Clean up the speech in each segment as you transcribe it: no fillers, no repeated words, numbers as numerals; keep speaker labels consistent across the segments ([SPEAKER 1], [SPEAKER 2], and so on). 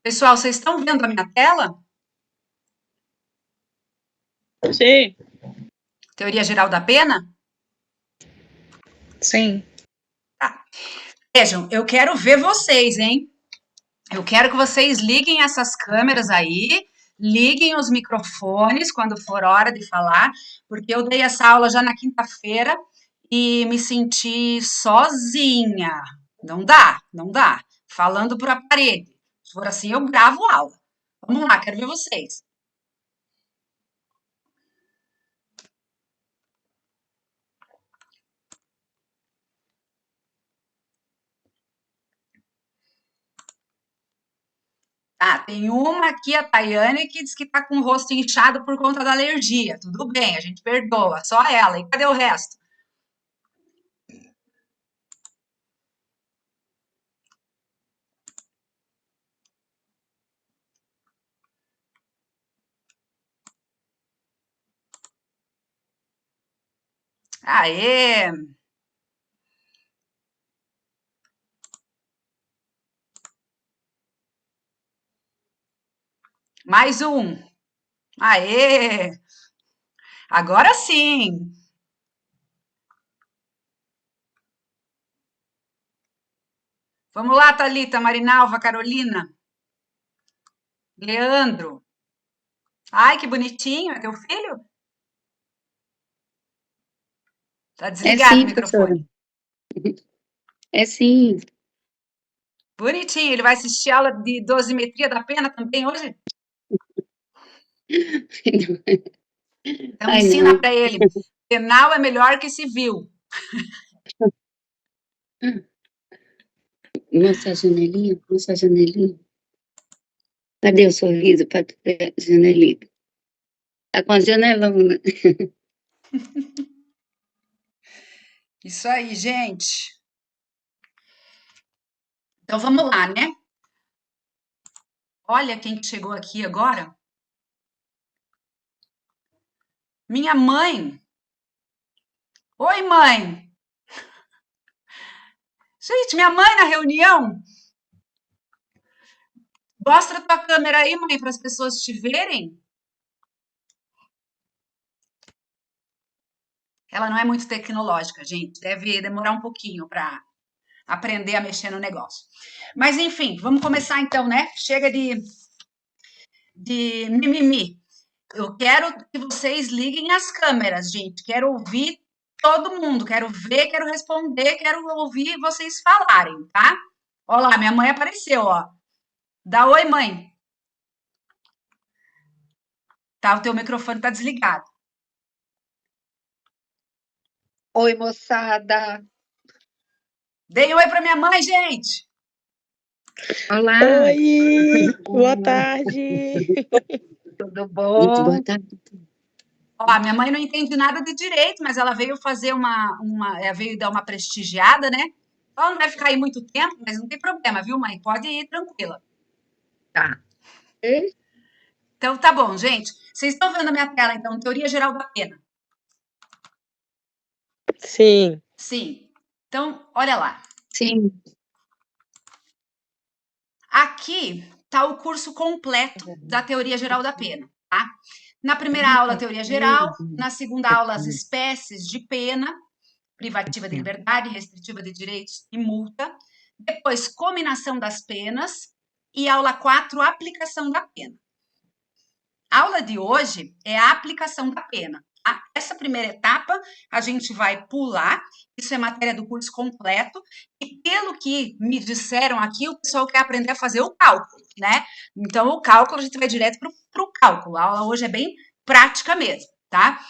[SPEAKER 1] Pessoal, vocês estão vendo a minha tela?
[SPEAKER 2] Sim.
[SPEAKER 1] Teoria geral da pena?
[SPEAKER 2] Sim.
[SPEAKER 1] Tá. Vejam, eu quero ver vocês, hein? Eu quero que vocês liguem essas câmeras aí, liguem os microfones quando for hora de falar, porque eu dei essa aula já na quinta-feira e me senti sozinha. Não dá, não dá. Falando para a parede. Se for assim, eu gravo aula. Vamos lá, quero ver vocês. Tá, tem uma aqui, a Tayane, que diz que tá com o rosto inchado por conta da alergia. Tudo bem, a gente perdoa, só ela. E cadê o resto? Aê! Mais um. Aê! Agora sim. Vamos lá, Thalita, Marinalva, Carolina, Leandro. Ai, que bonitinho, é teu filho? Tá
[SPEAKER 3] É
[SPEAKER 1] desligado o
[SPEAKER 3] sim, professora.
[SPEAKER 1] microfone.
[SPEAKER 3] É sim.
[SPEAKER 1] Bonitinho, ele vai assistir aula de dosimetria da pena também hoje? Então
[SPEAKER 3] Ai,
[SPEAKER 1] ensina
[SPEAKER 3] não.
[SPEAKER 1] para ele. Penal é melhor que civil.
[SPEAKER 3] Mostra a janelinha, mostra a janelinha. Cadê o sorriso para ver a janelinha? Tá com a janelona.
[SPEAKER 1] Isso aí, gente. Então vamos lá, né? Olha quem chegou aqui agora. Minha mãe. Oi, mãe. Gente, minha mãe na reunião. Mostra a tua câmera aí, mãe, para as pessoas te verem. Ela não é muito tecnológica, gente. Deve demorar um pouquinho para aprender a mexer no negócio. Mas, enfim, vamos começar então, né? Chega de mimimi. Eu quero que vocês liguem as câmeras, gente. Quero ouvir todo mundo. Quero ver, quero responder, quero ouvir vocês falarem, tá? Olha lá, minha mãe apareceu, ó. Dá oi, mãe. Tá, o teu microfone tá desligado.
[SPEAKER 2] Oi, moçada.
[SPEAKER 1] Deem oi pra minha mãe, gente.
[SPEAKER 3] Olá.
[SPEAKER 2] Oi, boa tarde.
[SPEAKER 3] Tudo bom? Muito boa tarde.
[SPEAKER 1] Ó, minha mãe não entende nada de direito, mas ela veio fazer veio dar uma prestigiada, né? Ela não vai ficar aí muito tempo, mas não tem problema, viu, mãe? Pode ir tranquila.
[SPEAKER 3] Tá.
[SPEAKER 1] Então, tá bom, gente. Vocês estão vendo a minha tela, então, teoria geral da pena?
[SPEAKER 2] Sim.
[SPEAKER 1] Sim. Então, olha lá.
[SPEAKER 3] Sim.
[SPEAKER 1] Aqui está o curso completo da teoria geral da pena, tá? Na primeira aula, teoria geral. Na segunda aula, as espécies de pena, privativa de liberdade, restritiva de direitos e multa. Depois, cominação das penas. E aula 4, aplicação da pena. A aula de hoje é a aplicação da pena. Tá? Essa primeira etapa a gente vai pular, isso é matéria do curso completo, e pelo que me disseram aqui, o pessoal quer aprender a fazer o cálculo, né? Então, o cálculo a gente vai direto para o cálculo. A aula hoje é bem prática mesmo, tá?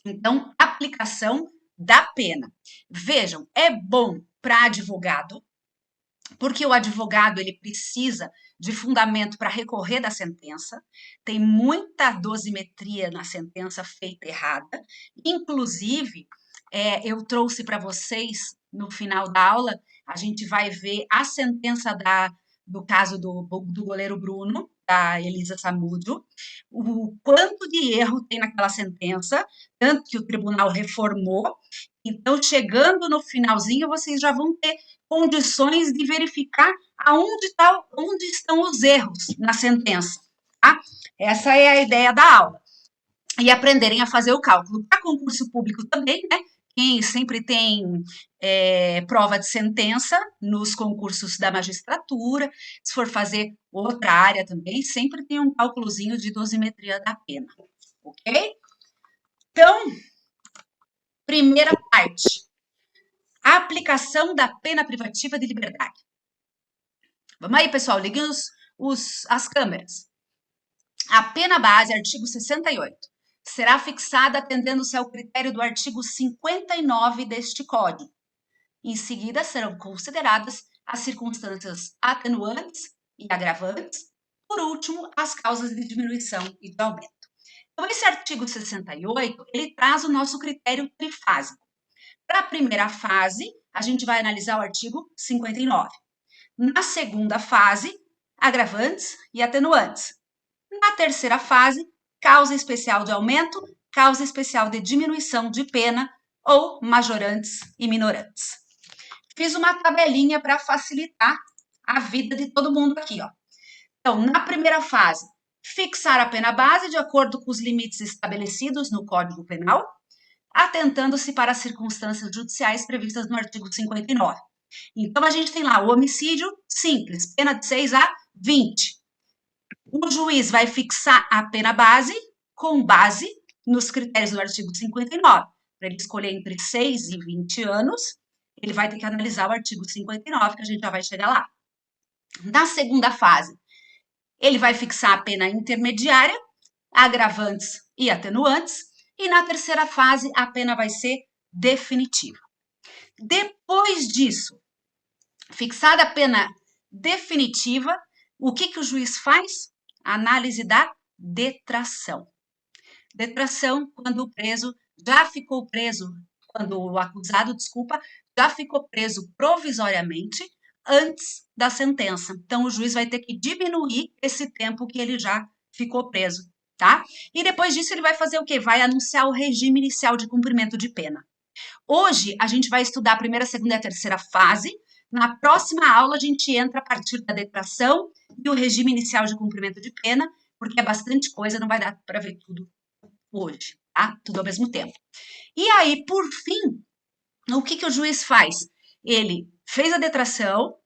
[SPEAKER 1] Então, aplicação da pena. Vejam, é bom para advogado, porque o advogado ele precisa de fundamento para recorrer da sentença, tem muita dosimetria na sentença feita errada, inclusive eu trouxe para vocês no final da aula, a gente vai ver a sentença do caso do goleiro Bruno, da Elisa Samúdio, o quanto de erro tem naquela sentença, tanto que o tribunal reformou, Então, chegando no finalzinho, vocês já vão ter condições de verificar onde estão os erros na sentença, tá? Essa é a ideia da aula. E aprenderem a fazer o cálculo. Para concurso público também, né? Quem sempre tem prova de sentença nos concursos da magistratura, se for fazer outra área também, sempre tem um cálculozinho de dosimetria da pena, ok? Então, primeira parte, a aplicação da pena privativa de liberdade. Vamos aí, pessoal, liguem as câmeras. A pena base, artigo 68, será fixada atendendo-se ao critério do artigo 59 deste Código. Em seguida, serão consideradas as circunstâncias atenuantes e agravantes, por último, as causas de diminuição e de aumento. Então, esse artigo 68, ele traz o nosso critério trifásico. Para a primeira fase, a gente vai analisar o artigo 59. Na segunda fase, agravantes e atenuantes. Na terceira fase, causa especial de aumento, causa especial de diminuição de pena ou majorantes e minorantes. Fiz uma tabelinha para facilitar a vida de todo mundo aqui, ó. Então, na primeira fase, fixar a pena base de acordo com os limites estabelecidos no Código Penal, atentando-se para as circunstâncias judiciais previstas no artigo 59. Então, a gente tem lá o homicídio simples, pena de 6 a 20. O juiz vai fixar a pena base com base nos critérios do artigo 59. Para ele escolher entre 6 e 20 anos, ele vai ter que analisar o artigo 59, que a gente já vai chegar lá. Na segunda fase, ele vai fixar a pena intermediária, agravantes e atenuantes, e na terceira fase, a pena vai ser definitiva. Depois disso, fixada a pena definitiva, o que o juiz faz? Análise da detração. Detração, quando o preso já ficou preso, quando o acusado, já ficou preso provisoriamente antes da sentença. Então, o juiz vai ter que diminuir esse tempo que ele já ficou preso, tá? E depois disso, ele vai fazer o quê? Vai anunciar o regime inicial de cumprimento de pena. Hoje, a gente vai estudar a primeira, segunda e a terceira fase. Na próxima aula, a gente entra a partir da detração e o regime inicial de cumprimento de pena, porque é bastante coisa, não vai dar para ver tudo hoje, tá? Tudo ao mesmo tempo. E aí, por fim, o que o juiz faz? Ele fez a detração,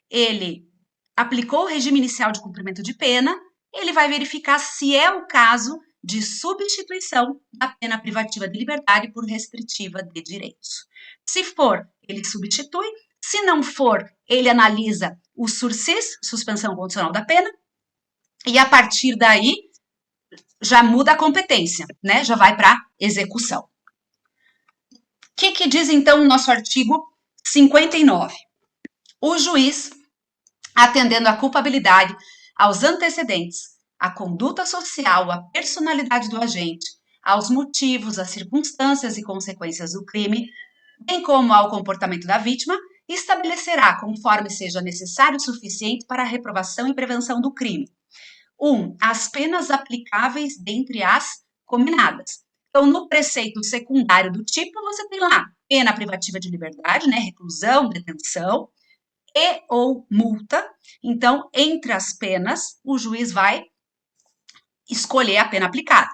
[SPEAKER 1] ele aplicou o regime inicial de cumprimento de pena, ele vai verificar se é o caso de substituição da pena privativa de liberdade por restritiva de direitos. Se for, ele substitui. Se não for, ele analisa o sursis, suspensão condicional da pena, e a partir daí já muda a competência, né? Já vai para execução. O que diz então o nosso artigo 59? O juiz, atendendo à culpabilidade, aos antecedentes, à conduta social, à personalidade do agente, aos motivos, às circunstâncias e consequências do crime, bem como ao comportamento da vítima, estabelecerá, conforme seja necessário e suficiente para a reprovação e prevenção do crime. 1. As penas aplicáveis dentre as cominadas. Então, no preceito secundário do tipo, você tem lá pena privativa de liberdade, né, reclusão, detenção e ou multa. Então, entre as penas, o juiz vai escolher a pena aplicada.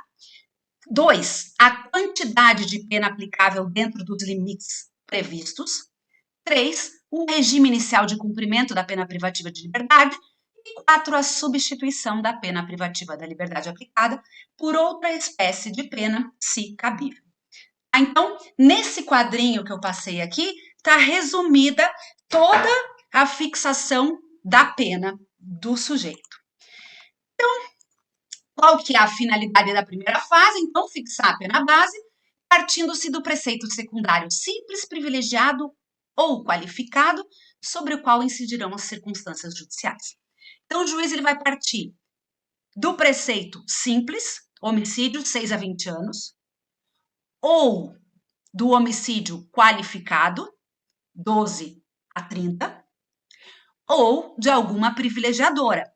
[SPEAKER 1] 2. A quantidade de pena aplicável dentro dos limites previstos. 3. O regime inicial de cumprimento da pena privativa de liberdade. E 4. A substituição da pena privativa da liberdade aplicada por outra espécie de pena, se cabível. Então, nesse quadrinho que eu passei aqui, está resumida toda a fixação da pena do sujeito. Então, qual que é a finalidade da primeira fase? Então, fixar a pena base, partindo-se do preceito secundário simples, privilegiado ou qualificado, sobre o qual incidirão as circunstâncias judiciais. Então, o juiz ele vai partir do preceito simples, homicídio, 6 a 20 anos, ou do homicídio qualificado, 12 a 30, ou de alguma privilegiadora,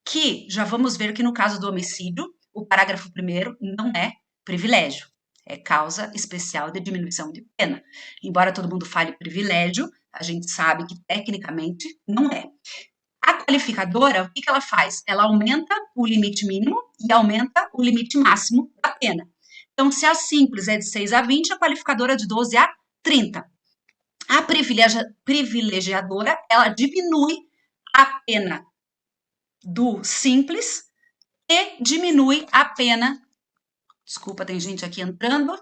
[SPEAKER 1] que já vamos ver que no caso do homicídio, o parágrafo 1º não é privilégio, É causa especial de diminuição de pena. Embora todo mundo fale privilégio, a gente sabe que tecnicamente não é. A qualificadora, o que ela faz? Ela aumenta o limite mínimo e aumenta o limite máximo da pena. Então, se a simples é de 6 a 20, a qualificadora é de 12 a 30. A privilegiadora, ela diminui a pena do simples e diminui a pena. Desculpa, tem gente aqui entrando.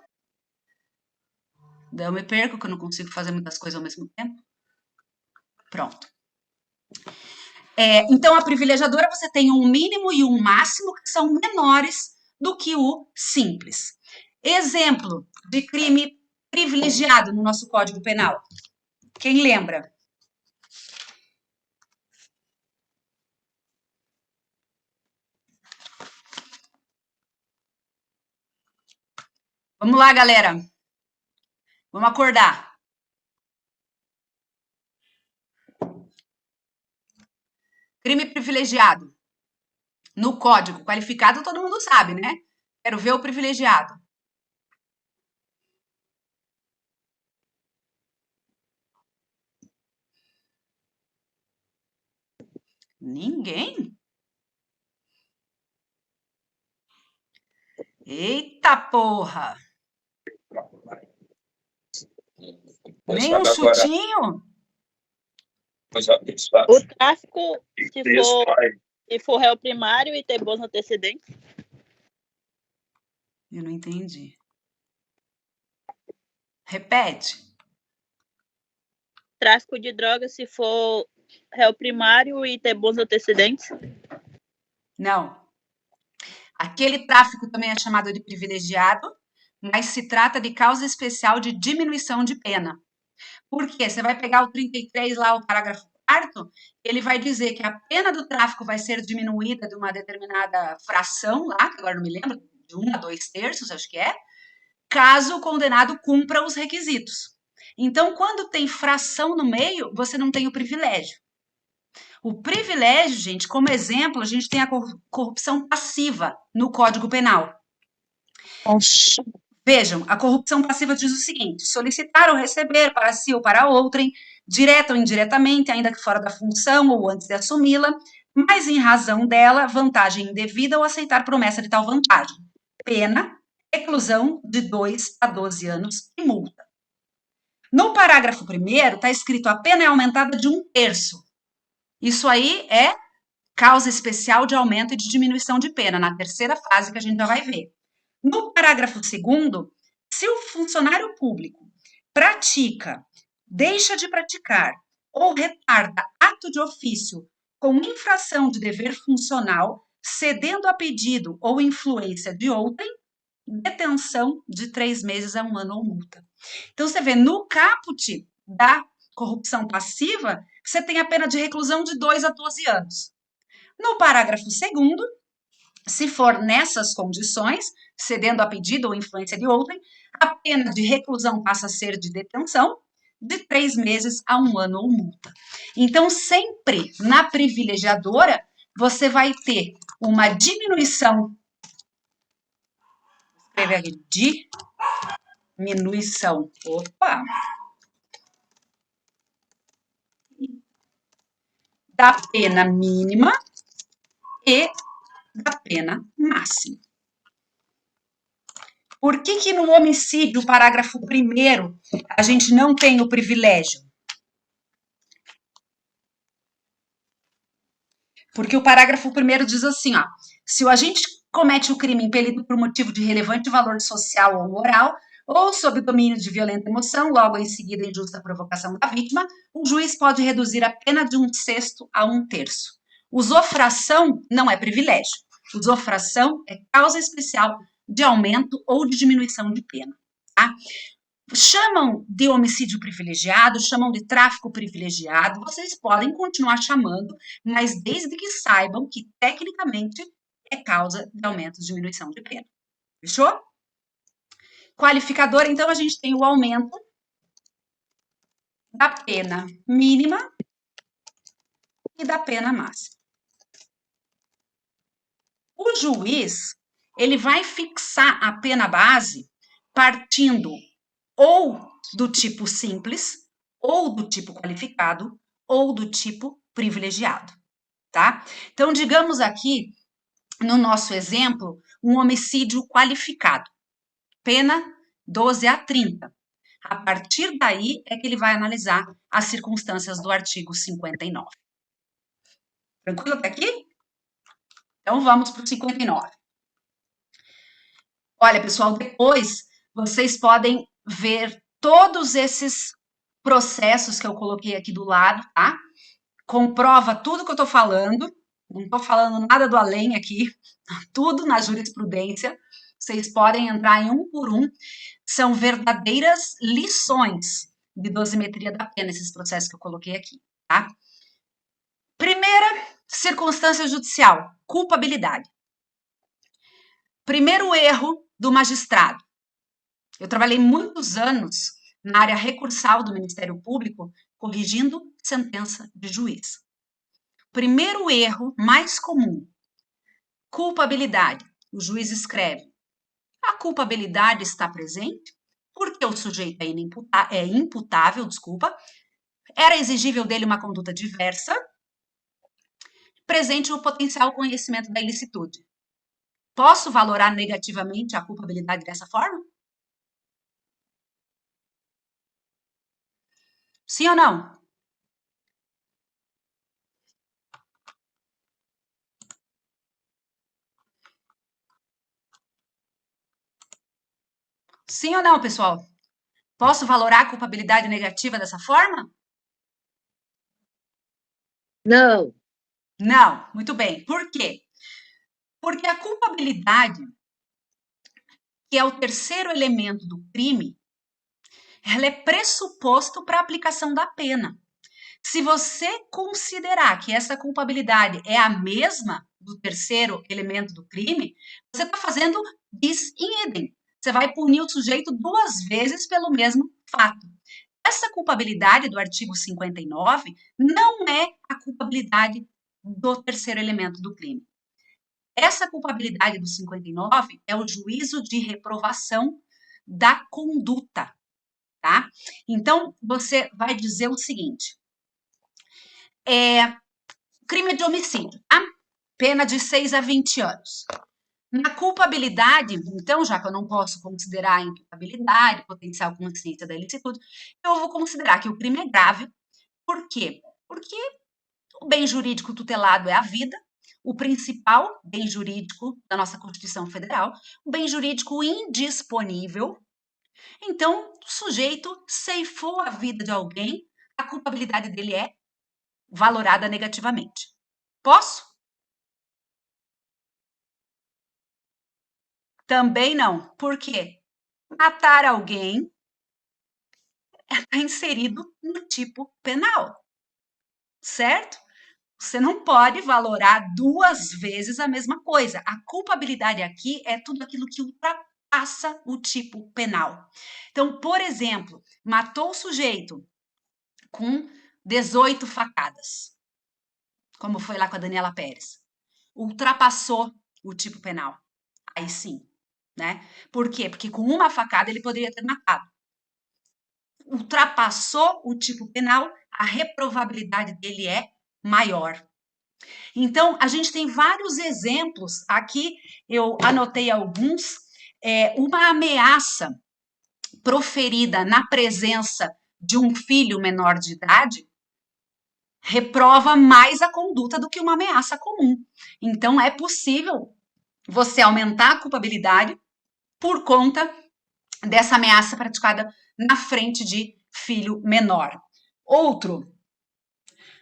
[SPEAKER 1] Daí eu me perco, que eu não consigo fazer muitas coisas ao mesmo tempo. Pronto. Então, a privilegiadora, você tem um mínimo e um máximo que são menores do que o simples. Exemplo de crime privilegiado no nosso Código Penal. Quem lembra? Vamos lá, galera. Vamos acordar. Crime privilegiado. No código qualificado, todo mundo sabe, né? Quero ver o privilegiado. Ninguém? Eita porra! Nem um chutinho?
[SPEAKER 2] O tráfico, se for réu primário e ter bons antecedentes.
[SPEAKER 1] Eu não entendi. Repete.
[SPEAKER 2] Tráfico de drogas, se for réu primário e ter bons antecedentes.
[SPEAKER 1] Não. Aquele tráfico também é chamado de privilegiado, mas se trata de causa especial de diminuição de pena. Por quê? Você vai pegar o 33 lá, o parágrafo 4º, ele vai dizer que a pena do tráfico vai ser diminuída de uma determinada fração lá, que agora não me lembro, de 1 a 2/3, acho que é, caso o condenado cumpra os requisitos. Então, quando tem fração no meio, você não tem o privilégio. O privilégio, gente, como exemplo, a gente tem a corrupção passiva no Código Penal.
[SPEAKER 2] Nossa.
[SPEAKER 1] Vejam, a corrupção passiva diz o seguinte: solicitar ou receber para si ou para outrem, direta ou indiretamente, ainda que fora da função ou antes de assumi-la, mas em razão dela, vantagem indevida ou aceitar promessa de tal vantagem. Pena, reclusão de 2 a 12 anos e multa. No parágrafo 1º, está escrito: a pena é aumentada de 1/3. Isso aí é causa especial de aumento e de diminuição de pena, na terceira fase que a gente já vai ver. No parágrafo 2º, se o funcionário público pratica, deixa de praticar ou retarda ato de ofício com infração de dever funcional, cedendo a pedido ou influência de outrem, detenção de 3 meses a 1 ano ou multa. Então, você vê, no caput da corrupção passiva, você tem a pena de reclusão de 2 a 12 anos. No parágrafo 2º, se for nessas condições, cedendo a pedido ou influência de outrem, a pena de reclusão passa a ser de detenção de 3 meses a 1 ano ou multa. Então, sempre na privilegiadora, você vai ter uma diminuição. Vou escrever aqui, diminuição. Opa! Da pena mínima e da pena máxima. Por que no homicídio, parágrafo 1º, a gente não tem o privilégio? Porque o parágrafo 1º diz assim, ó: se o agente comete o crime impelido por motivo de relevante valor social ou moral, ou sob domínio de violenta emoção, logo em seguida injusta provocação da vítima, o juiz pode reduzir a pena de 1/6 a 1/3. Usofração não é privilégio. Usofração é causa especial de aumento ou de diminuição de pena, tá? Chamam de homicídio privilegiado, chamam de tráfico privilegiado, vocês podem continuar chamando, mas desde que saibam que, tecnicamente, é causa de aumento ou diminuição de pena. Fechou? Qualificador, então, a gente tem o aumento da pena mínima e da pena máxima. O juiz, ele vai fixar a pena base partindo ou do tipo simples, ou do tipo qualificado, ou do tipo privilegiado, tá? Então, digamos aqui, no nosso exemplo, um homicídio qualificado, pena 12 a 30. A partir daí é que ele vai analisar as circunstâncias do artigo 59. Tranquilo até aqui? Então, vamos para o 59. Olha, pessoal, depois vocês podem ver todos esses processos que eu coloquei aqui do lado, tá? Comprova tudo que eu tô falando, não tô falando nada do além aqui, tudo na jurisprudência. Vocês podem entrar em um por um. São verdadeiras lições de dosimetria da pena, esses processos que eu coloquei aqui, tá? Primeira circunstância judicial, culpabilidade. Primeiro erro do magistrado. Eu trabalhei muitos anos na área recursal do Ministério Público, corrigindo sentença de juiz. Primeiro erro mais comum, culpabilidade. O juiz escreve: a culpabilidade está presente porque o sujeito é imputável, era exigível dele uma conduta diversa, presente o potencial conhecimento da ilicitude. Posso valorar negativamente a culpabilidade dessa forma? Sim ou não? Sim ou não, pessoal? Posso valorar a culpabilidade negativa dessa forma?
[SPEAKER 3] Não.
[SPEAKER 1] Não. Muito bem. Por quê? Porque a culpabilidade, que é o terceiro elemento do crime, ela é pressuposto para a aplicação da pena. Se você considerar que essa culpabilidade é a mesma do terceiro elemento do crime, você está fazendo bis in idem. Você vai punir o sujeito 2 vezes pelo mesmo fato. Essa culpabilidade do artigo 59 não é a culpabilidade do terceiro elemento do crime. Essa culpabilidade do 59 é o juízo de reprovação da conduta, tá? Então, você vai dizer o seguinte: crime de homicídio, tá? Pena de 6 a 20 anos. Na culpabilidade, então, já que eu não posso considerar a imputabilidade, potencial consciência da ilicitude, eu vou considerar que o crime é grave. Por quê? Porque o bem jurídico tutelado é a vida, o principal bem jurídico da nossa Constituição Federal, o bem jurídico indisponível. Então, o sujeito ceifou a vida de alguém, a culpabilidade dele é valorada negativamente. Posso? Também não. Por quê? Matar alguém está inserido no tipo penal, certo? Você não pode valorar 2 vezes a mesma coisa. A culpabilidade aqui é tudo aquilo que ultrapassa o tipo penal. Então, por exemplo, matou o sujeito com 18 facadas, como foi lá com a Daniela Pérez. Ultrapassou o tipo penal. Aí sim, né? Por quê? Porque com uma facada ele poderia ter matado. Ultrapassou o tipo penal, a reprovabilidade dele é maior. Então, a gente tem vários exemplos. Aqui eu anotei alguns. Uma ameaça proferida na presença de um filho menor de idade reprova mais a conduta do que uma ameaça comum. Então, é possível você aumentar a culpabilidade por conta dessa ameaça praticada na frente de filho menor. Outro,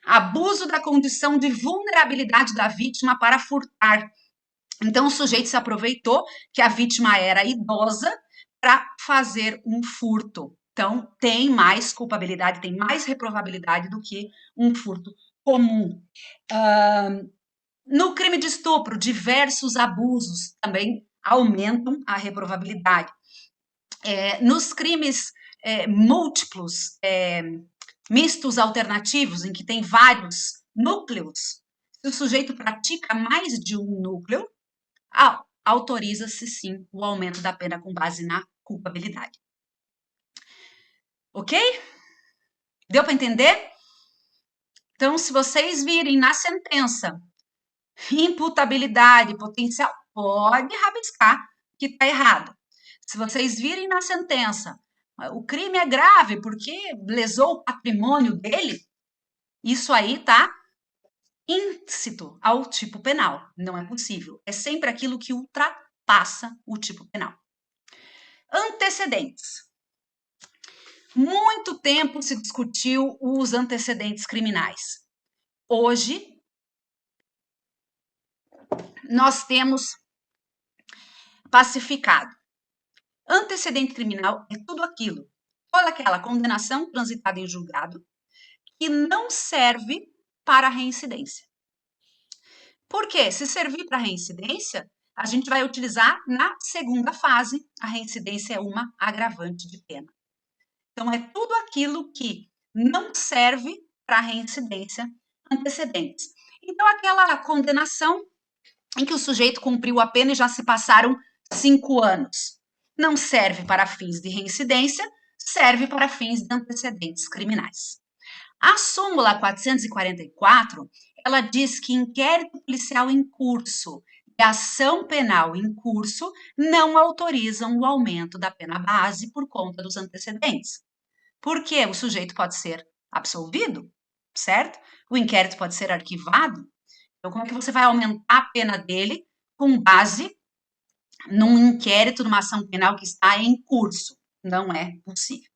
[SPEAKER 1] abuso da condição de vulnerabilidade da vítima para furtar. Então, o sujeito se aproveitou que a vítima era idosa para fazer um furto. Então, tem mais culpabilidade, tem mais reprovabilidade do que um furto comum. No crime de estupro, diversos abusos também aumentam a reprovabilidade. Nos crimes múltiplos, mistos alternativos, em que tem vários núcleos, se o sujeito pratica mais de um núcleo, autoriza-se sim o aumento da pena com base na culpabilidade. Ok? Deu para entender? Então, se vocês virem na sentença imputabilidade potencial, pode rabiscar que está errado. Se vocês virem na sentença, o crime é grave porque lesou o patrimônio dele, isso aí está íncito ao tipo penal. Não é possível. É sempre aquilo que ultrapassa o tipo penal. Antecedentes. Muito tempo se discutiu os antecedentes criminais. Hoje, nós temos pacificado. Antecedente criminal é tudo aquilo, toda aquela condenação transitada em julgado que não serve para a reincidência. Por quê? Se servir para reincidência, a gente vai utilizar na segunda fase. A reincidência é uma agravante de pena. Então, é tudo aquilo que não serve para a reincidência, antecedentes. Então, aquela condenação em que o sujeito cumpriu a pena e já se passaram 5 anos. Não serve para fins de reincidência, serve para fins de antecedentes criminais. A súmula 444, ela diz que inquérito policial em curso e ação penal em curso não autorizam o aumento da pena base por conta dos antecedentes. Porque o sujeito pode ser absolvido, certo? O inquérito pode ser arquivado. Então, como é que você vai aumentar a pena dele com base num inquérito, numa ação penal que está em curso? Não é possível.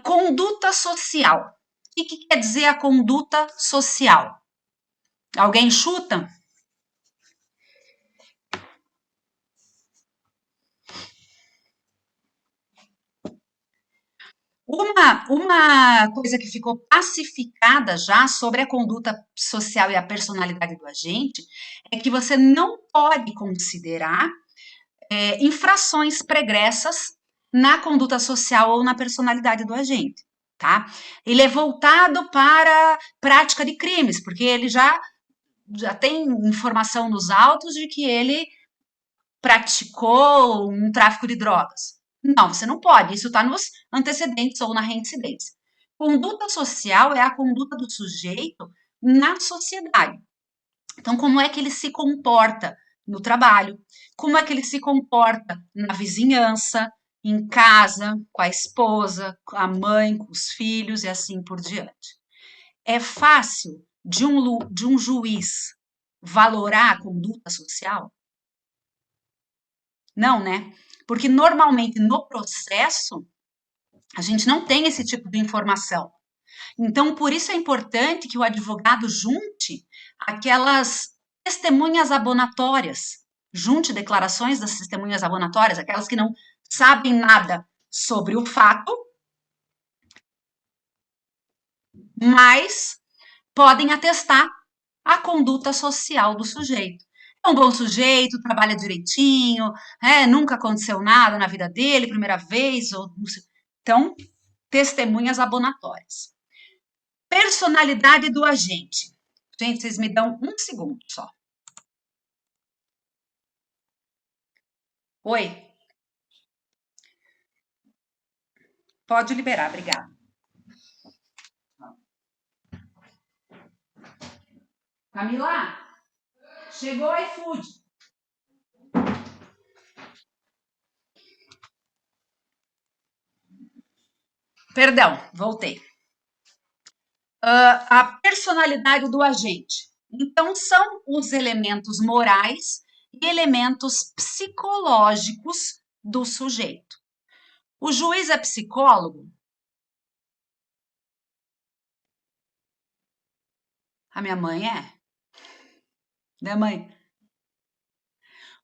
[SPEAKER 1] Conduta social. O que quer dizer a conduta social? Alguém chuta? Uma coisa que ficou pacificada já sobre a conduta social e a personalidade do agente é que você não pode considerar infrações pregressas na conduta social ou na personalidade do agente, tá? Ele é voltado para prática de crimes, porque ele já tem informação nos autos de que ele praticou um tráfico de drogas. Não, você não pode, isso está nos antecedentes ou na reincidência. Conduta social é a conduta do sujeito na sociedade. Então, como é que ele se comporta no trabalho? Como é que ele se comporta na vizinhança, em casa, com a esposa, com a mãe, com os filhos e assim por diante? É fácil de um juiz valorar a conduta social? Não, né? Porque normalmente no processo a gente não tem esse tipo de informação. Então, por isso é importante que o advogado junte aquelas testemunhas abonatórias, junte declarações das testemunhas abonatórias, aquelas que não sabem nada sobre o fato, mas podem atestar a conduta social do sujeito. É um bom sujeito, trabalha direitinho, nunca aconteceu nada na vida dele, primeira vez, ou não sei. Então, testemunhas abonatórias. Personalidade do agente. Gente, vocês me dão 1 segundo só. Oi. Pode liberar, obrigada. Camila, chegou o iFood. Perdão, voltei. A personalidade do agente. Então, são os elementos morais e elementos psicológicos do sujeito. O juiz é psicólogo? A minha mãe é. Minha mãe.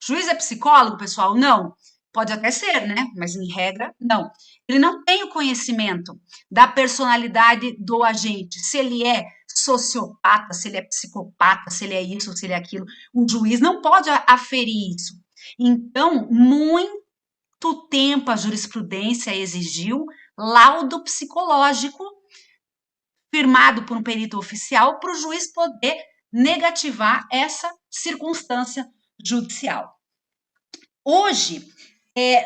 [SPEAKER 1] O juiz é psicólogo, pessoal? Não. Pode até ser, né? Mas em regra, não. Ele não tem o conhecimento da personalidade do agente, se ele é sociopata, se ele é psicopata, se ele é isso, se ele é aquilo. O juiz não pode aferir isso. Então, muito tempo a jurisprudência exigiu laudo psicológico firmado por um perito oficial para o juiz poder negativar essa circunstância judicial. Hoje,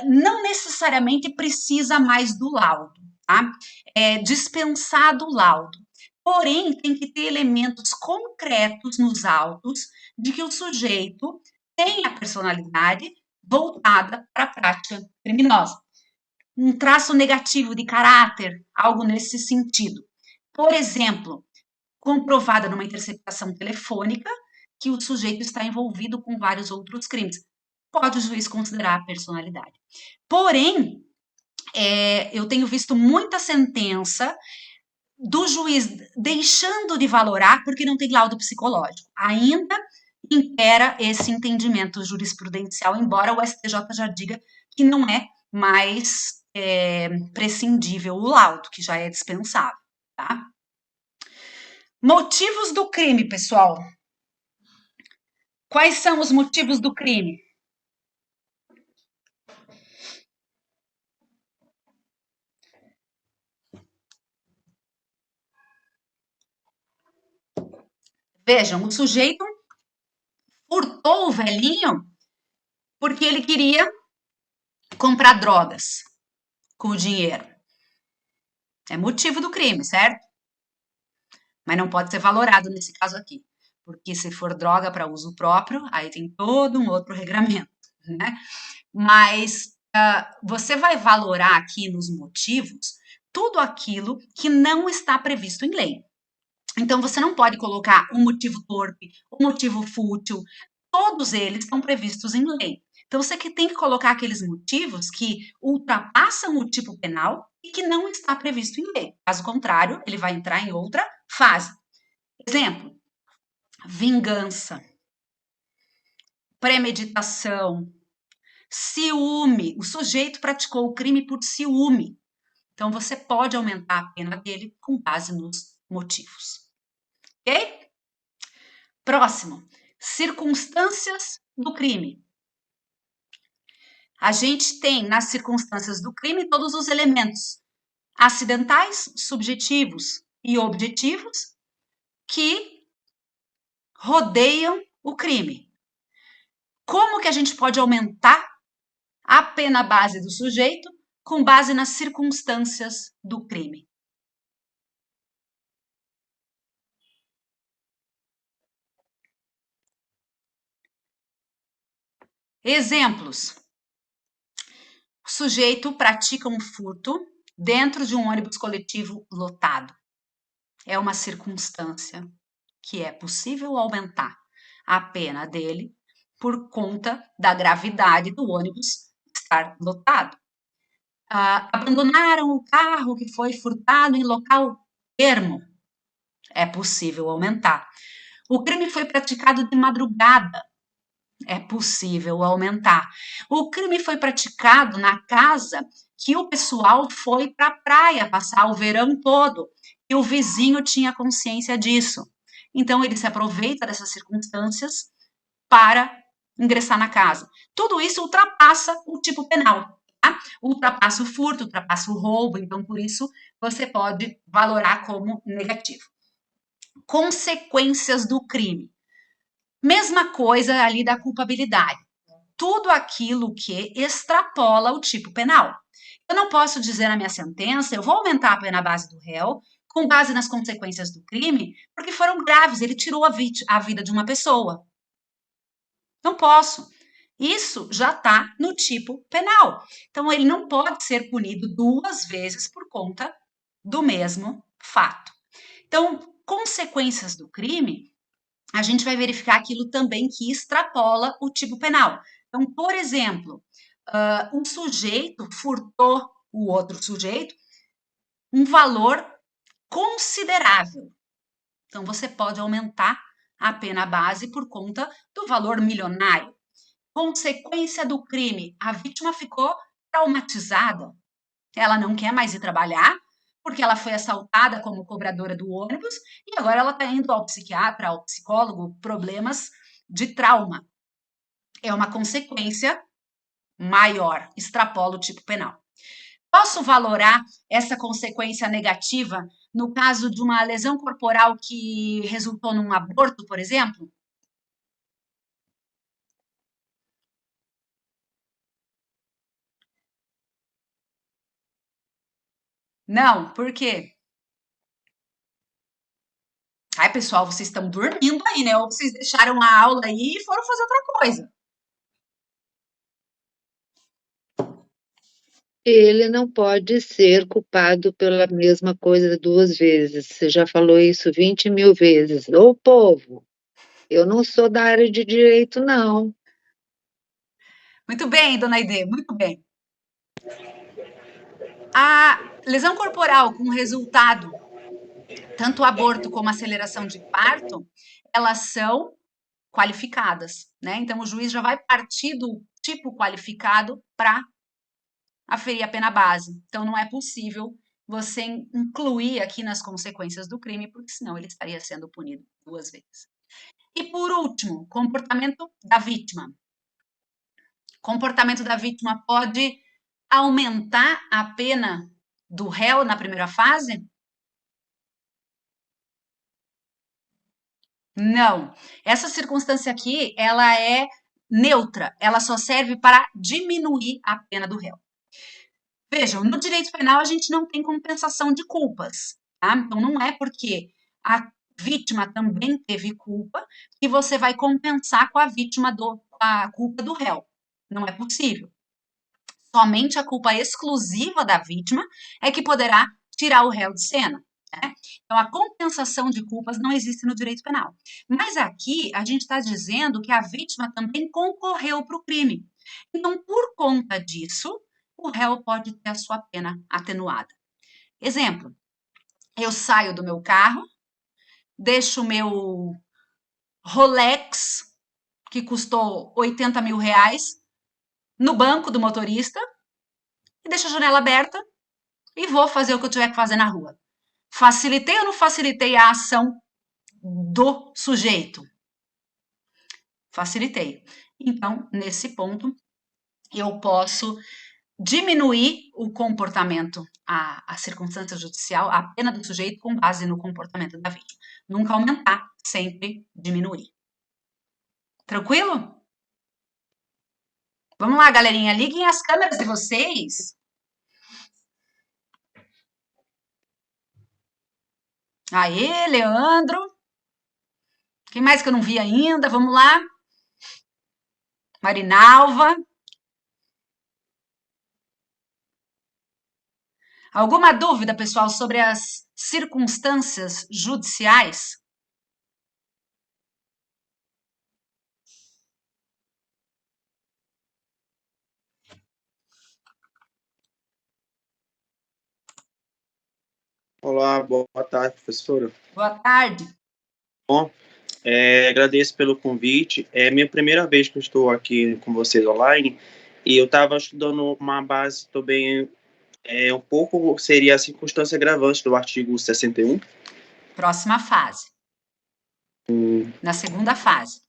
[SPEAKER 1] não necessariamente precisa mais do laudo, tá? É dispensado o laudo. Porém, tem que ter elementos concretos nos autos de que o sujeito tem a personalidade voltada para a prática criminosa. Um traço negativo de caráter, algo nesse sentido. Por exemplo, comprovada numa interceptação telefônica que o sujeito está envolvido com vários outros crimes. Pode o juiz considerar a personalidade. Porém, eu tenho visto muita sentença do juiz deixando de valorar porque não tem laudo psicológico. Ainda impera esse entendimento jurisprudencial, embora o STJ já diga que não é mais prescindível o laudo, que já é dispensável, tá? Motivos do crime, pessoal. Quais são os motivos do crime? Vejam, o sujeito furtou o velhinho porque ele queria comprar drogas com o dinheiro. É motivo do crime, certo? Mas não pode ser valorado nesse caso aqui, porque se for droga para uso próprio, aí tem todo um outro regramento, né? Mas você vai valorar aqui nos motivos tudo aquilo que não está previsto em lei. Então, você não pode colocar um motivo torpe, um motivo fútil, todos eles estão previstos em lei. Então, você tem que colocar aqueles motivos que ultrapassam o tipo penal e que não está previsto em lei. Caso contrário, ele vai entrar em outra fase. Exemplo, vingança, premeditação, ciúme. O sujeito praticou o crime por ciúme. Então, você pode aumentar a pena dele com base nos motivos. Ok? Próximo, circunstâncias do crime. A gente tem nas circunstâncias do crime todos os elementos acidentais, subjetivos e objetivos que rodeiam o crime. Como que a gente pode aumentar a pena base do sujeito com base nas circunstâncias do crime? Exemplos. O sujeito pratica um furto dentro de um ônibus coletivo lotado. É uma circunstância que é possível aumentar a pena dele por conta da gravidade do ônibus estar lotado. Abandonaram o carro que foi furtado em local ermo. É possível aumentar. O crime foi praticado de madrugada. É possível aumentar. O crime foi praticado na casa que o pessoal foi para a praia passar o verão todo e o vizinho tinha consciência disso. Então, ele se aproveita dessas circunstâncias para ingressar na casa. Tudo isso ultrapassa o tipo penal. Tá? Ultrapassa o furto, ultrapassa o roubo, então, por isso, você pode valorar como negativo. Consequências do crime. Mesma coisa ali da culpabilidade. Tudo aquilo que extrapola o tipo penal. Eu não posso dizer na minha sentença, eu vou aumentar a pena base do réu com base nas consequências do crime, porque foram graves, ele tirou a vida de uma pessoa. Não posso. Isso já está no tipo penal. Então, ele não pode ser punido 2 vezes por conta do mesmo fato. Então, consequências do crime, a gente vai verificar aquilo também que extrapola o tipo penal. Então, por exemplo, um sujeito furtou o outro sujeito um valor considerável. Então, você pode aumentar a pena base por conta do valor milionário. Consequência do crime, a vítima ficou traumatizada. Ela não quer mais ir trabalhar, porque ela foi assaltada como cobradora do ônibus e agora ela está indo ao psiquiatra, ao psicólogo, problemas de trauma. É uma consequência maior, extrapola o tipo penal. Posso valorar essa consequência negativa no caso de uma lesão corporal que resultou num aborto, por exemplo? Não, por quê? Ai, pessoal, vocês estão dormindo aí, né? Ou vocês deixaram a aula aí e foram fazer outra coisa.
[SPEAKER 3] Ele não pode ser culpado pela mesma coisa 2 vezes. Você já falou isso 20.000 vezes. Ô, povo, eu não sou da área de direito, não.
[SPEAKER 1] Muito bem, dona Aide, muito bem. A lesão corporal com resultado, tanto aborto como aceleração de parto, elas são qualificadas, né? Então, o juiz já vai partir do tipo qualificado para aferir a pena base. Então, não é possível você incluir aqui nas consequências do crime, porque senão ele estaria sendo punido 2 vezes. E, por último, comportamento da vítima. Comportamento da vítima pode aumentar a pena do réu na primeira fase? Não. Essa circunstância aqui, ela é neutra, ela só serve para diminuir a pena do réu. Vejam, no direito penal a gente não tem compensação de culpas, tá? Então não é porque a vítima também teve culpa que você vai compensar com a vítima a culpa do réu. Não é possível. Somente a culpa exclusiva da vítima é que poderá tirar o réu de cena. Né? Então, a compensação de culpas não existe no direito penal. Mas aqui a gente está dizendo que a vítima também concorreu para o crime. Então, por conta disso, o réu pode ter a sua pena atenuada. Exemplo, eu saio do meu carro, deixo o meu Rolex, que custou 80 mil reais, no banco do motorista, e deixo a janela aberta e vou fazer o que eu tiver que fazer na rua. Facilitei ou não facilitei a ação do sujeito? Facilitei. Então, nesse ponto, eu posso diminuir o comportamento, a circunstância judicial, a pena do sujeito com base no comportamento da vítima. Nunca aumentar, sempre diminuir. Tranquilo? Vamos lá, galerinha, liguem as câmeras de vocês. Aê, Leandro. Quem mais que eu não vi ainda? Vamos lá. Marinalva. Alguma dúvida, pessoal, sobre as circunstâncias judiciais?
[SPEAKER 4] Olá, boa tarde, professora.
[SPEAKER 1] Boa tarde.
[SPEAKER 4] Bom, agradeço pelo convite. É minha primeira vez que eu estou aqui com vocês online e eu estava estudando uma base também, um pouco, seria a circunstância agravante do artigo 61.
[SPEAKER 1] Próxima fase. Na segunda fase.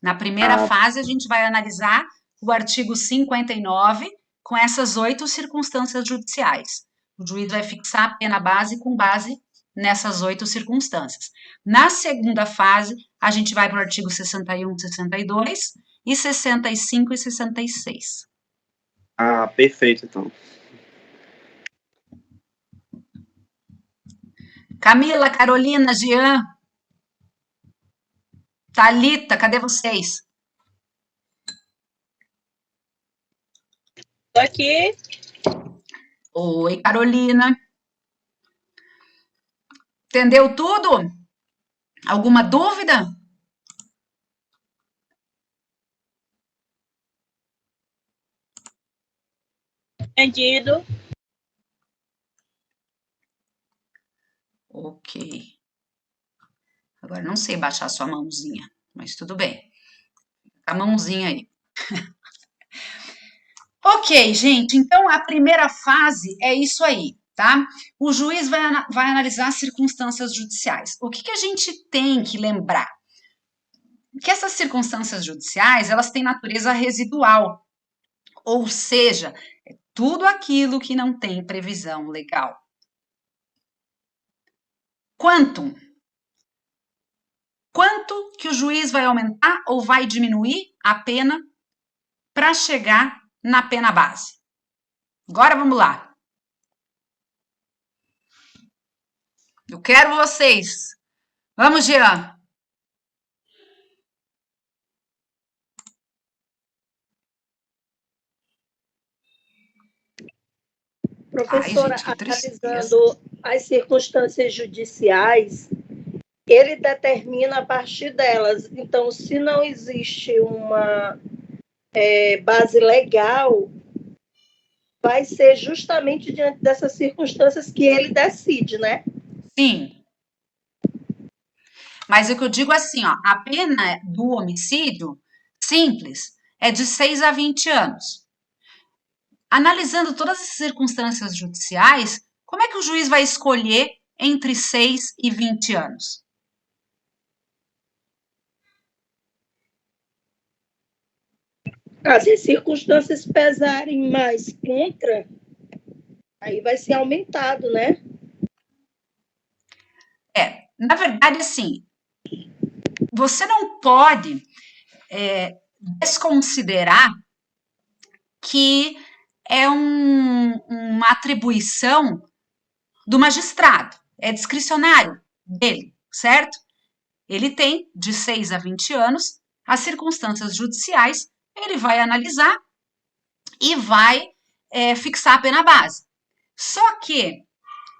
[SPEAKER 1] Na primeira fase, a gente vai analisar o artigo 59 com essas 8 circunstâncias judiciais. O juiz vai fixar a pena base com base nessas 8 circunstâncias. Na segunda fase, a gente vai para o artigo 61, 62 e 65 e 66.
[SPEAKER 4] Ah, perfeito, então.
[SPEAKER 1] Camila, Carolina, Jean, Thalita, cadê vocês?
[SPEAKER 2] Tô aqui.
[SPEAKER 1] Oi, Carolina. Entendeu tudo? Alguma dúvida?
[SPEAKER 2] Entendido.
[SPEAKER 1] Ok. Agora não sei baixar sua mãozinha, mas tudo bem. A mãozinha aí. Ok, gente, então a primeira fase é isso aí, tá? O juiz vai analisar circunstâncias judiciais. O que a gente tem que lembrar? Que essas circunstâncias judiciais, elas têm natureza residual, ou seja, é tudo aquilo que não tem previsão legal. Quanto que o juiz vai aumentar ou vai diminuir a pena para chegar na pena base? Agora vamos lá. Eu quero vocês. Vamos, Jean.
[SPEAKER 5] Professora,
[SPEAKER 1] Ai, gente, que tristeza.
[SPEAKER 5] analisando as circunstâncias judiciais, ele determina a partir delas. Então, se não existe uma base legal, vai ser justamente diante dessas circunstâncias que ele decide, né?
[SPEAKER 1] Sim. Mas o que eu digo assim, ó, a pena do homicídio simples é de 6 a 20 anos. Analisando todas as circunstâncias judiciais, como é que o juiz vai escolher entre 6 e 20 anos?
[SPEAKER 5] Se as circunstâncias pesarem mais contra, aí vai ser aumentado, né?
[SPEAKER 1] Na verdade, assim, você não pode desconsiderar que é uma atribuição do magistrado, é discricionário dele, certo? Ele tem de 6 a 20 anos, as circunstâncias judiciais, ele vai analisar e vai fixar a pena base. Só que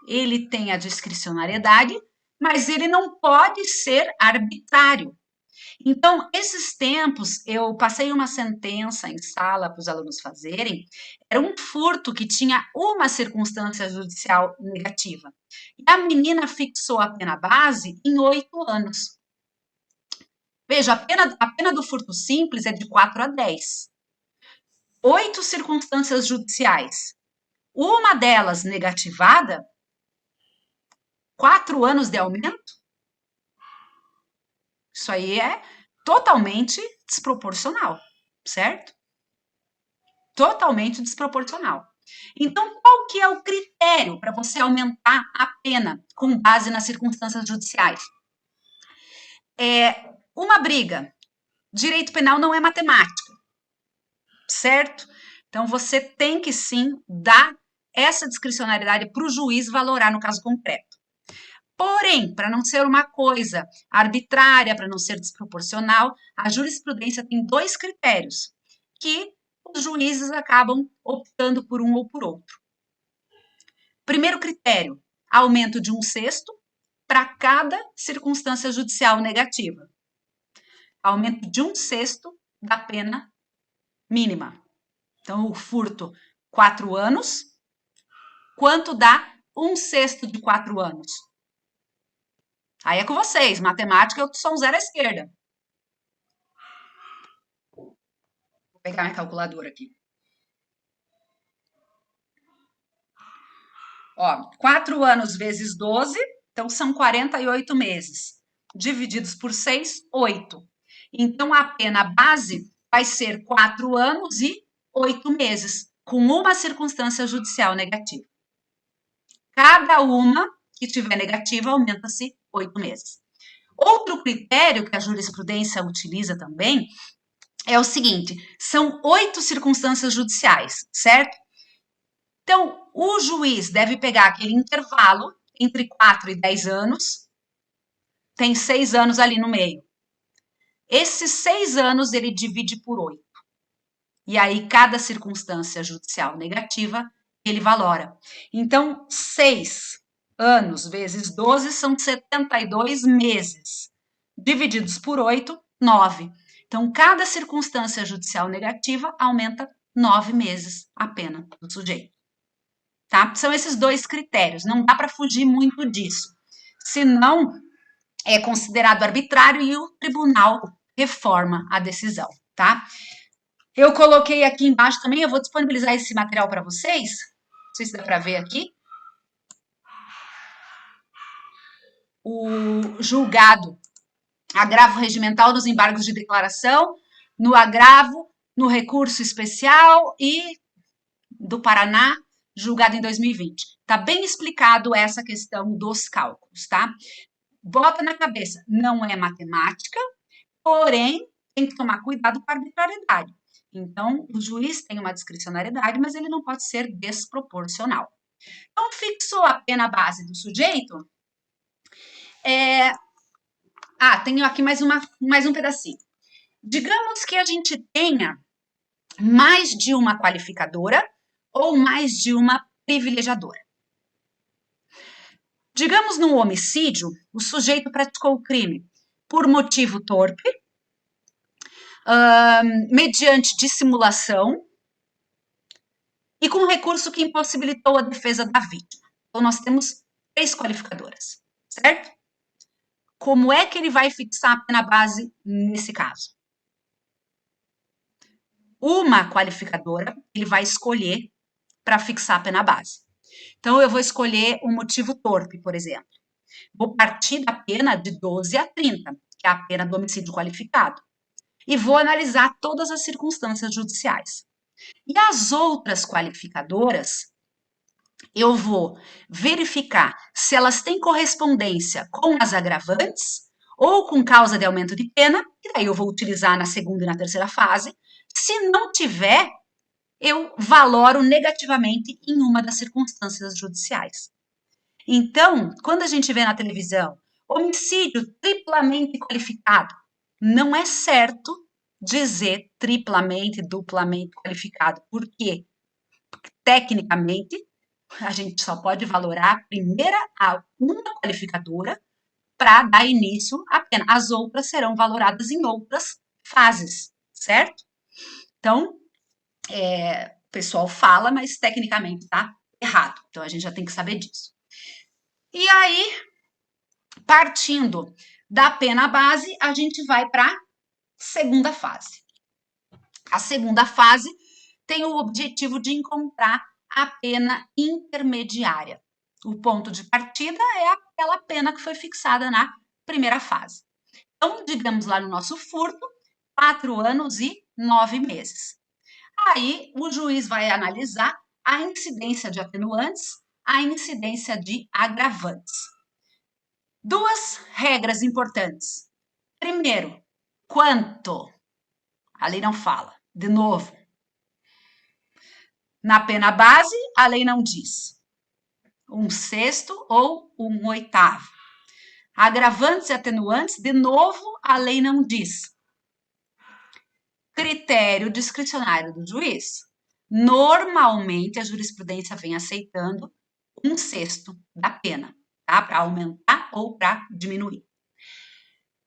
[SPEAKER 1] ele tem a discricionariedade, mas ele não pode ser arbitrário. Então, esses tempos, eu passei uma sentença em sala para os alunos fazerem, era um furto que tinha uma circunstância judicial negativa. E a menina fixou a pena base em 8 anos. Veja, a pena do furto simples é de 4 a 10. 8 circunstâncias judiciais. Uma delas negativada, 4 anos de aumento? Isso aí é totalmente desproporcional, certo? Totalmente desproporcional. Então, qual que é o critério para você aumentar a pena com base nas circunstâncias judiciais? Uma briga. Direito penal não é matemática, certo? Então, você tem que sim dar essa discricionariedade para o juiz valorar no caso concreto. Porém, para não ser uma coisa arbitrária, para não ser desproporcional, a jurisprudência tem 2 critérios que os juízes acabam optando por um ou por outro. Primeiro critério, aumento de 1/6 para cada circunstância judicial negativa. Aumento de 1/6 da pena mínima. Então, o furto, 4 anos, quanto dá 1/6 de 4 anos? Aí é com vocês, matemática eu sou um zero à esquerda. Vou pegar minha calculadora aqui. Ó, 4 anos vezes 12, então são 48 meses. Divididos por 6, 8. Então, a pena base vai ser 4 anos e 8 meses, com uma circunstância judicial negativa. Cada uma que tiver negativa, aumenta-se 8 meses. Outro critério que a jurisprudência utiliza também é o seguinte, são 8 circunstâncias judiciais, certo? Então, o juiz deve pegar aquele intervalo entre 4 e 10 anos, tem 6 anos ali no meio. Esses 6 anos ele divide por 8. E aí, cada circunstância judicial negativa, ele valora. Então, 6 anos vezes 12 são 72 meses. Divididos por 8, 9. Então, cada circunstância judicial negativa aumenta 9 meses a pena do sujeito. Tá? São esses 2 critérios, não dá para fugir muito disso. Senão, é considerado arbitrário e o tribunal reforma a decisão, tá? Eu coloquei aqui embaixo também, eu vou disponibilizar esse material para vocês. Não sei se dá para ver aqui. O julgado, agravo regimental dos embargos de declaração, no agravo, no recurso especial e do Paraná, julgado em 2020. Tá bem explicado essa questão dos cálculos, tá? Bota na cabeça, não é matemática, porém, tem que tomar cuidado com a arbitrariedade. Então, o juiz tem uma discricionariedade, mas ele não pode ser desproporcional. Então, fixou a pena base do sujeito, Tenho aqui mais um pedacinho. Digamos que a gente tenha mais de uma qualificadora ou mais de uma privilegiadora. Digamos, no homicídio, o sujeito praticou o crime por motivo torpe, mediante dissimulação e com recurso que impossibilitou a defesa da vítima. Então, nós temos 3 qualificadoras, certo? Como é que ele vai fixar a pena base nesse caso? Uma qualificadora ele vai escolher para fixar a pena base. Então, eu vou escolher o motivo torpe, por exemplo. Vou partir da pena de 12 a 30, que é a pena do homicídio qualificado. E vou analisar todas as circunstâncias judiciais. E as outras qualificadoras, eu vou verificar se elas têm correspondência com as agravantes ou com causa de aumento de pena, e daí eu vou utilizar na segunda e na terceira fase. Se não tiver, eu valoro negativamente em uma das circunstâncias judiciais. Então, quando a gente vê na televisão homicídio triplamente qualificado, não é certo dizer triplamente, duplamente qualificado. Por quê? Porque, tecnicamente, a gente só pode valorar uma qualificadora para dar início à pena. As outras serão valoradas em outras fases, certo? Então, o pessoal fala, mas tecnicamente está errado. Então, a gente já tem que saber disso. E aí, partindo da pena base, a gente vai para a segunda fase. A segunda fase tem o objetivo de encontrar a pena intermediária. O ponto de partida é aquela pena que foi fixada na primeira fase. Então, digamos lá no nosso furto, 4 anos e 9 meses. Aí, o juiz vai analisar a incidência de atenuantes, a incidência de agravantes. 2 regras importantes. Primeiro, quanto? A lei não fala. De novo, na pena base, a lei não diz 1/6 ou 1/8. Agravantes e atenuantes, de novo, a lei não diz. Critério discricionário do juiz. Normalmente, a jurisprudência vem aceitando 1/6 da pena, tá? Para aumentar ou para diminuir.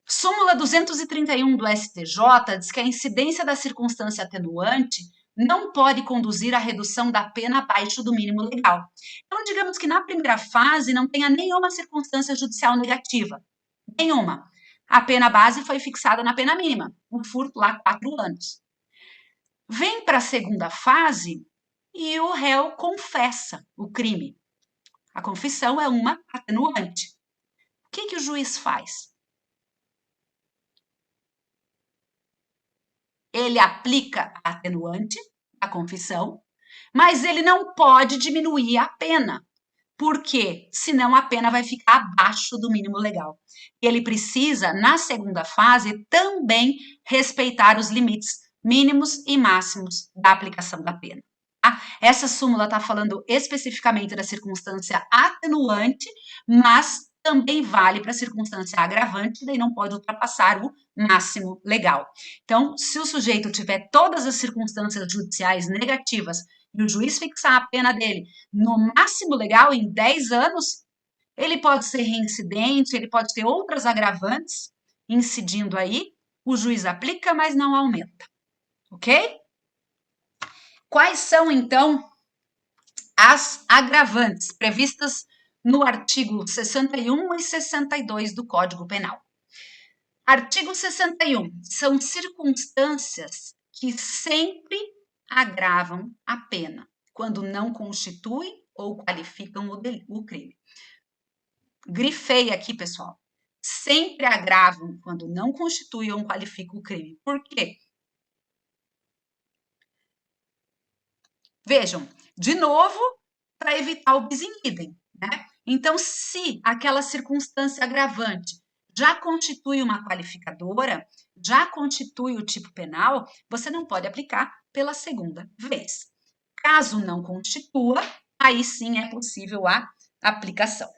[SPEAKER 1] Súmula 231 do STJ diz que a incidência da circunstância atenuante não pode conduzir à redução da pena abaixo do mínimo legal. Então, digamos que na primeira fase não tenha nenhuma circunstância judicial negativa. Nenhuma. A pena base foi fixada na pena mínima, um furto lá 4 anos. Vem para a segunda fase e o réu confessa o crime. A confissão é uma atenuante. O que o juiz faz? Ele aplica a atenuante, a confissão, mas ele não pode diminuir a pena. Por quê? Senão a pena vai ficar abaixo do mínimo legal. Ele precisa, na segunda fase, também respeitar os limites mínimos e máximos da aplicação da pena. Tá? Essa súmula está falando especificamente da circunstância atenuante, mas também vale para a circunstância agravante, daí não pode ultrapassar o máximo legal. Então, se o sujeito tiver todas as circunstâncias judiciais negativas e o juiz fixar a pena dele no máximo legal, em 10 anos, ele pode ser reincidente, ele pode ter outras agravantes incidindo aí, o juiz aplica, mas não aumenta. Ok? Quais são, então, as agravantes previstas no artigo 61 e 62 do Código Penal? Artigo 61. São circunstâncias que sempre agravam a pena, quando não constituem ou qualificam o crime. Grifei aqui, pessoal. Sempre agravam quando não constituem ou qualificam o crime. Por quê? Vejam, de novo, para evitar o bis in idem, né? Então, se aquela circunstância agravante já constitui uma qualificadora, já constitui o tipo penal, você não pode aplicar pela segunda vez. Caso não constitua, aí sim é possível a aplicação.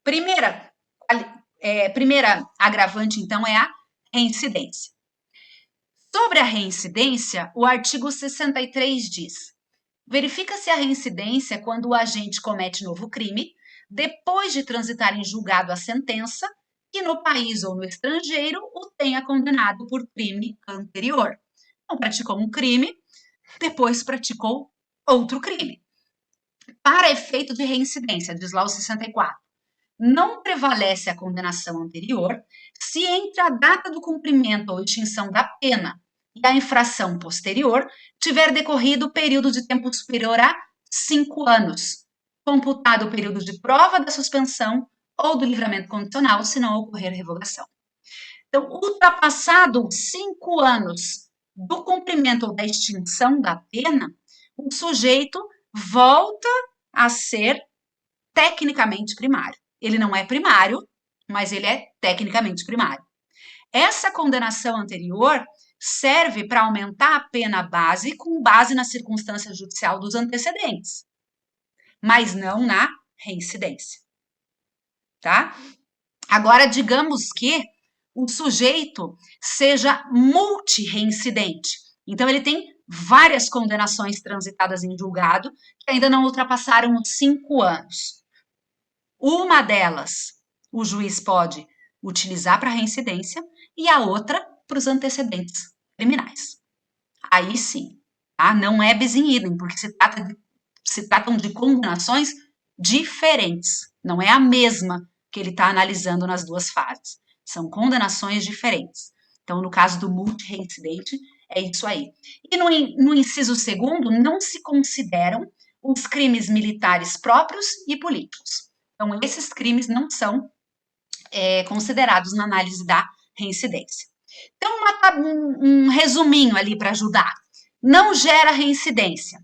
[SPEAKER 1] Primeira agravante, então, é a reincidência. Sobre a reincidência, o artigo 63 diz: verifica-se a reincidência quando o agente comete novo crime, depois de transitar em julgado a sentença, que no país ou no estrangeiro o tenha condenado por crime anterior. Então, praticou um crime, depois praticou outro crime. Para efeito de reincidência, diz lá o 64, não prevalece a condenação anterior se entre a data do cumprimento ou extinção da pena e a infração posterior tiver decorrido o período de tempo superior a 5 anos, computado o período de prova da suspensão ou do livramento condicional, se não ocorrer revogação. Então, ultrapassado 5 anos do cumprimento ou da extinção da pena, o sujeito volta a ser tecnicamente primário. Ele não é primário, mas ele é tecnicamente primário. Essa condenação anterior serve para aumentar a pena base com base na circunstância judicial dos antecedentes, mas não na reincidência, tá? Agora, digamos que o sujeito seja multireincidente. Então, ele tem várias condenações transitadas em julgado que ainda não ultrapassaram os 5 anos. Uma delas, o juiz pode utilizar para reincidência e a outra para os antecedentes criminais. Aí sim, tá? Não é bis in idem, porque se tratam de condenações diferentes. Não é a mesma que ele está analisando nas duas fases. São condenações diferentes. Então, no caso do multireincidente, é isso aí. E no inciso 2º, não se consideram os crimes militares próprios e políticos. Então, esses crimes não são considerados na análise da reincidência. Então, um resuminho ali para ajudar. Não gera reincidência.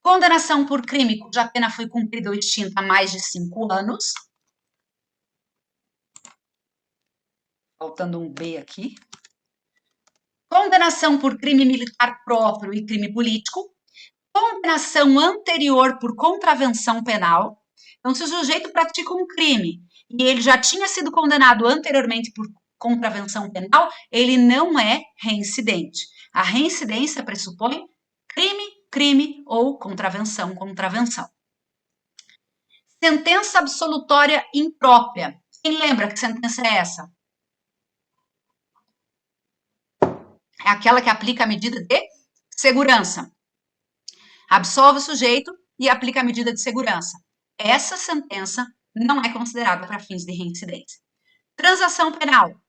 [SPEAKER 1] Condenação por crime cuja pena foi cumprida ou extinta há mais de 5 anos. Faltando um B aqui. Condenação por crime militar próprio e crime político. Condenação anterior por contravenção penal. Então, se o sujeito pratica um crime e ele já tinha sido condenado anteriormente por contravenção penal, ele não é reincidente. A reincidência pressupõe crime ou contravenção. Sentença absolutória imprópria. Quem lembra que sentença é essa? É aquela que aplica a medida de segurança. Absolve o sujeito e aplica a medida de segurança. Essa sentença não é considerada para fins de reincidência. Transação penal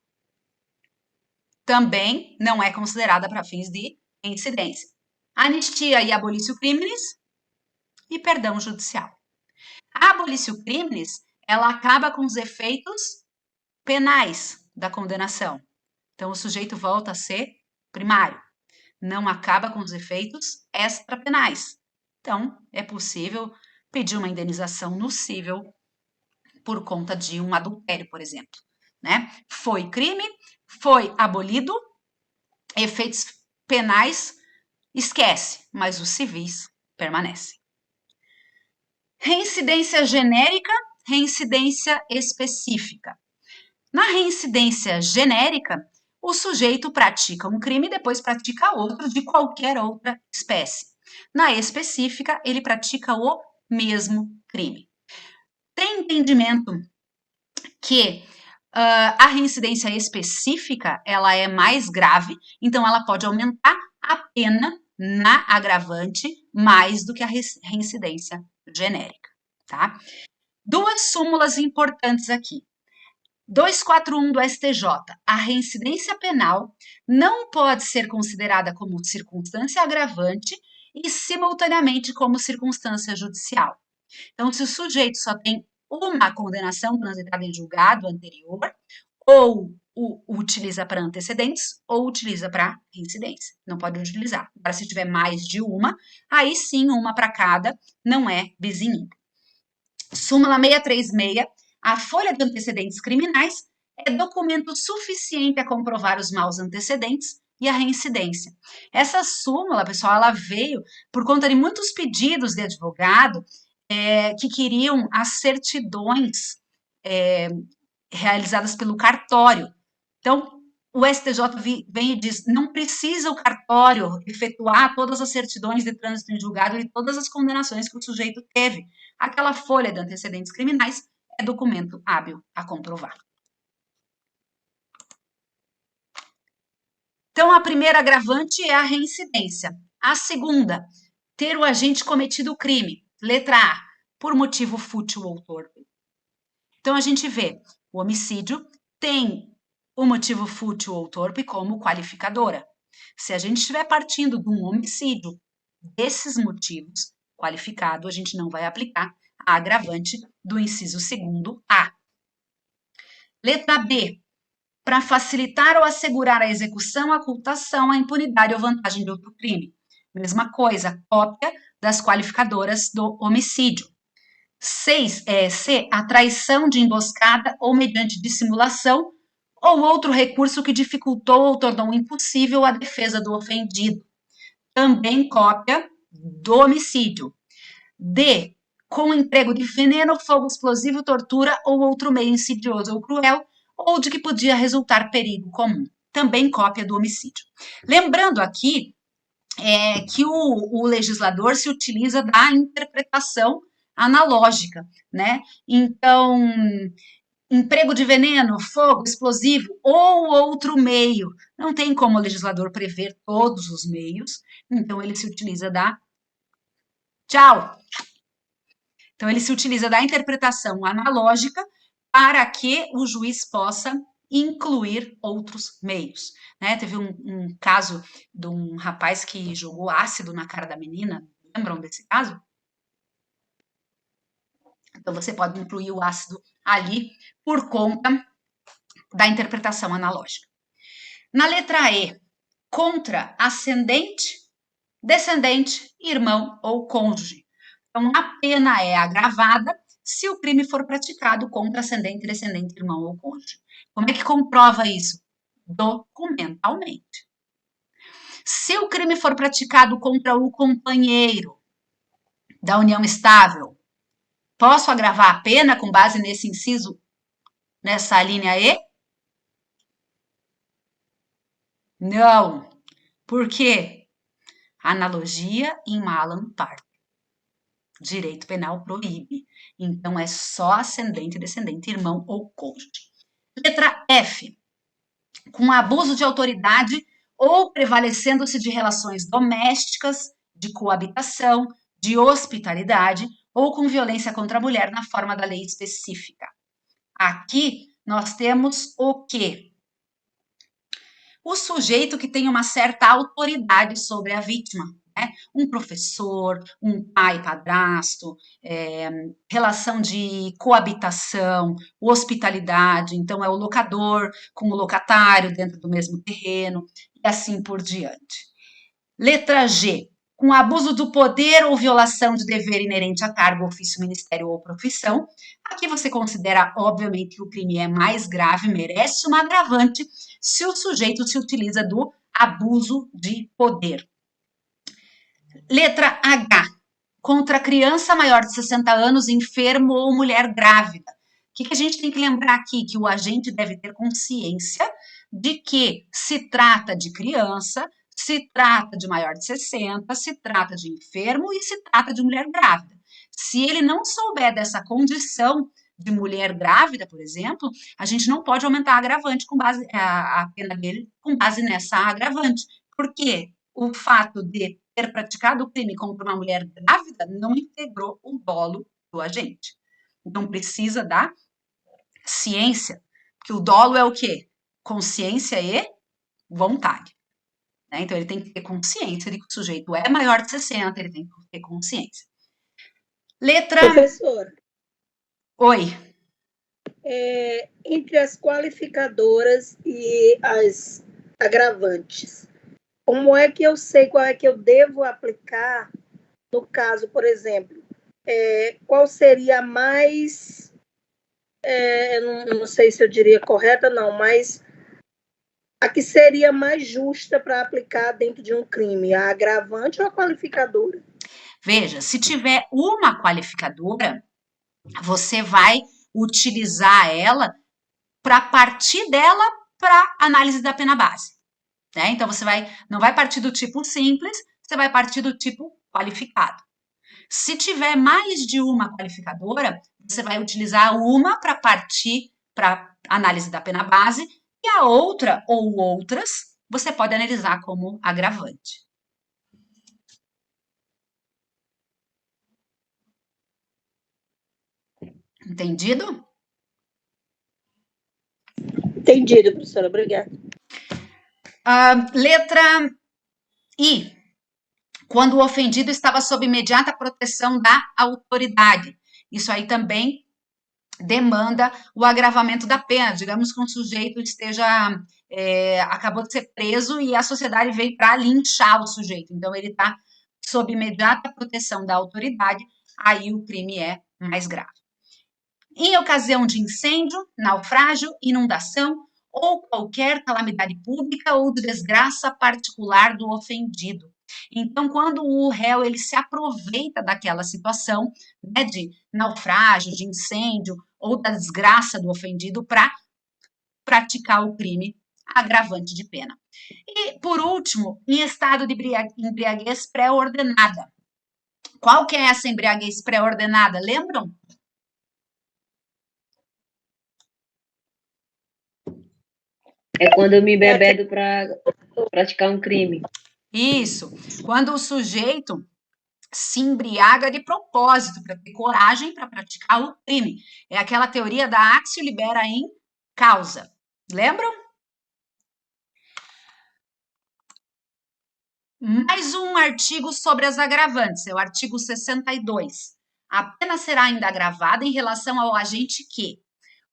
[SPEAKER 1] também não é considerada para fins de reincidência. Anistia e abolício criminis e perdão judicial. A abolício criminis, ela acaba com os efeitos penais da condenação. Então, o sujeito volta a ser primário. Não acaba com os efeitos extrapenais. Então, é possível pedir uma indenização nocível por conta de um adultério, por exemplo, né? Foi crime, foi abolido, efeitos penais, esquece, mas os civis permanecem. Reincidência genérica, reincidência específica. Na reincidência genérica, o sujeito pratica um crime e depois pratica outro de qualquer outra espécie. Na específica, ele pratica o mesmo crime. Tem entendimento que a reincidência específica, ela é mais grave, então ela pode aumentar a pena na agravante mais do que a reincidência genérica, tá? Duas súmulas importantes aqui. 241 do STJ, a reincidência penal não pode ser considerada como circunstância agravante e simultaneamente como circunstância judicial. Então, se o sujeito só tem uma condenação transitada em julgado anterior, ou o utiliza para antecedentes, ou utiliza para reincidência. Não pode utilizar. Agora, se tiver mais de uma, aí sim, uma para cada, não é bis in idem. Súmula 636, a folha de antecedentes criminais é documento suficiente a comprovar os maus antecedentes e a reincidência. Essa súmula, pessoal, ela veio por conta de muitos pedidos de advogado que queriam as certidões realizadas pelo cartório. Então, o STJ vem e diz, não precisa o cartório efetuar todas as certidões de trânsito em julgado e todas as condenações que o sujeito teve. Aquela folha de antecedentes criminais é documento hábil a comprovar. Então, a primeira agravante é a reincidência. A segunda, ter o agente cometido o crime. Letra A, por motivo fútil ou torpe. Então, a gente vê, o homicídio tem o motivo fútil ou torpe como qualificadora. Se a gente estiver partindo de um homicídio desses motivos qualificado, a gente não vai aplicar a agravante do inciso 2º-A. Letra B, para facilitar ou assegurar a execução, a ocultação, a impunidade ou vantagem de outro crime. Mesma coisa, cópia das qualificadoras do homicídio. C, a traição de emboscada ou mediante dissimulação ou outro recurso que dificultou ou tornou impossível a defesa do ofendido. Também cópia do homicídio. D, com emprego de veneno, fogo explosivo, tortura ou outro meio insidioso ou cruel, ou de que podia resultar perigo comum. Também cópia do homicídio. Lembrando aqui que o legislador se utiliza da interpretação analógica, né? Então, emprego de veneno, fogo explosivo ou outro meio. Não tem como o legislador prever todos os meios, então ele se utiliza da... Tchau! Então, ele se utiliza da interpretação analógica para que o juiz possa incluir outros meios, né? Teve um caso de um rapaz que jogou ácido na cara da menina, lembram desse caso? Então, você pode incluir o ácido ali por conta da interpretação analógica. Na letra E, contra ascendente, descendente, irmão ou cônjuge. Então, a pena é agravada se o crime for praticado contra ascendente, descendente, irmão ou cônjuge. Como é que comprova isso? Documentalmente. Se o crime for praticado contra o companheiro da união estável, posso agravar a pena com base nesse inciso, nessa linha E? Não. Por quê? Analogia in malam parte. Direito penal proíbe. Então, é só ascendente, descendente, irmão ou cônjuge. Letra F. Com abuso de autoridade ou prevalecendo-se de relações domésticas, de coabitação, de hospitalidade ou com violência contra a mulher na forma da lei específica. Aqui, nós temos o quê? O sujeito que tem uma certa autoridade sobre a vítima, né? Um professor, um pai, padrasto, relação de coabitação, hospitalidade, então é o locador com o locatário dentro do mesmo terreno, e assim por diante. Letra G, com abuso do poder ou violação de dever inerente a cargo, ofício, ministério ou profissão. Aqui você considera, obviamente, que o crime é mais grave, merece uma agravante, se o sujeito se utiliza do abuso de poder. Letra H, contra criança maior de 60 anos, enfermo ou mulher grávida. O que a gente tem que lembrar aqui? Que o agente deve ter consciência de que se trata de criança, se trata de maior de 60, se trata de enfermo e se trata de mulher grávida. Se ele não souber dessa condição de mulher grávida, por exemplo, a gente não pode aumentar a agravante com base, a pena dele com base nessa agravante. Porque o fato de ter praticado o crime contra uma mulher grávida não integrou o dolo do agente. Então, precisa da ciência, porque o dolo é o quê? Consciência e vontade. Né? Então, ele tem que ter consciência de que o sujeito é maior de 60, ele tem que ter consciência. Letra...
[SPEAKER 5] Professora.
[SPEAKER 1] Oi.
[SPEAKER 5] Entre as qualificadoras e as agravantes, como é que eu sei qual é que eu devo aplicar no caso, por exemplo, qual seria a mais, não sei se eu diria correta, não, mas a que seria mais justa para aplicar dentro de um crime, a agravante ou a qualificadora?
[SPEAKER 1] Veja, se tiver uma qualificadora, você vai utilizar ela para partir dela para análise da pena base. Né? Então, você não vai partir do tipo simples, você vai partir do tipo qualificado. Se tiver mais de uma qualificadora, você vai utilizar uma para partir para análise da pena base e a outra ou outras você pode analisar como agravante. Entendido?
[SPEAKER 5] Entendido, professora. Obrigada.
[SPEAKER 1] Letra I. Quando o ofendido estava sob imediata proteção da autoridade. Isso aí também demanda o agravamento da pena. Digamos que um sujeito acabou de ser preso e a sociedade veio para linchar o sujeito. Então, ele está sob imediata proteção da autoridade, aí o crime é mais grave. Em ocasião de incêndio, naufrágio, inundação ou qualquer calamidade pública ou de desgraça particular do ofendido. Então, quando o réu ele se aproveita daquela situação, né, de naufrágio, de incêndio ou da desgraça do ofendido para praticar o crime agravante de pena. E, por último, em estado de embriaguez pré-ordenada. Qual que é essa embriaguez pré-ordenada? Lembram?
[SPEAKER 6] É quando eu me embebedo para praticar um crime.
[SPEAKER 1] Isso. Quando o sujeito se embriaga de propósito, para ter coragem para praticar o crime. É aquela teoria da axio libera in causa. Lembram? Mais um artigo sobre as agravantes, é o artigo 62. A pena será ainda agravada em relação ao agente que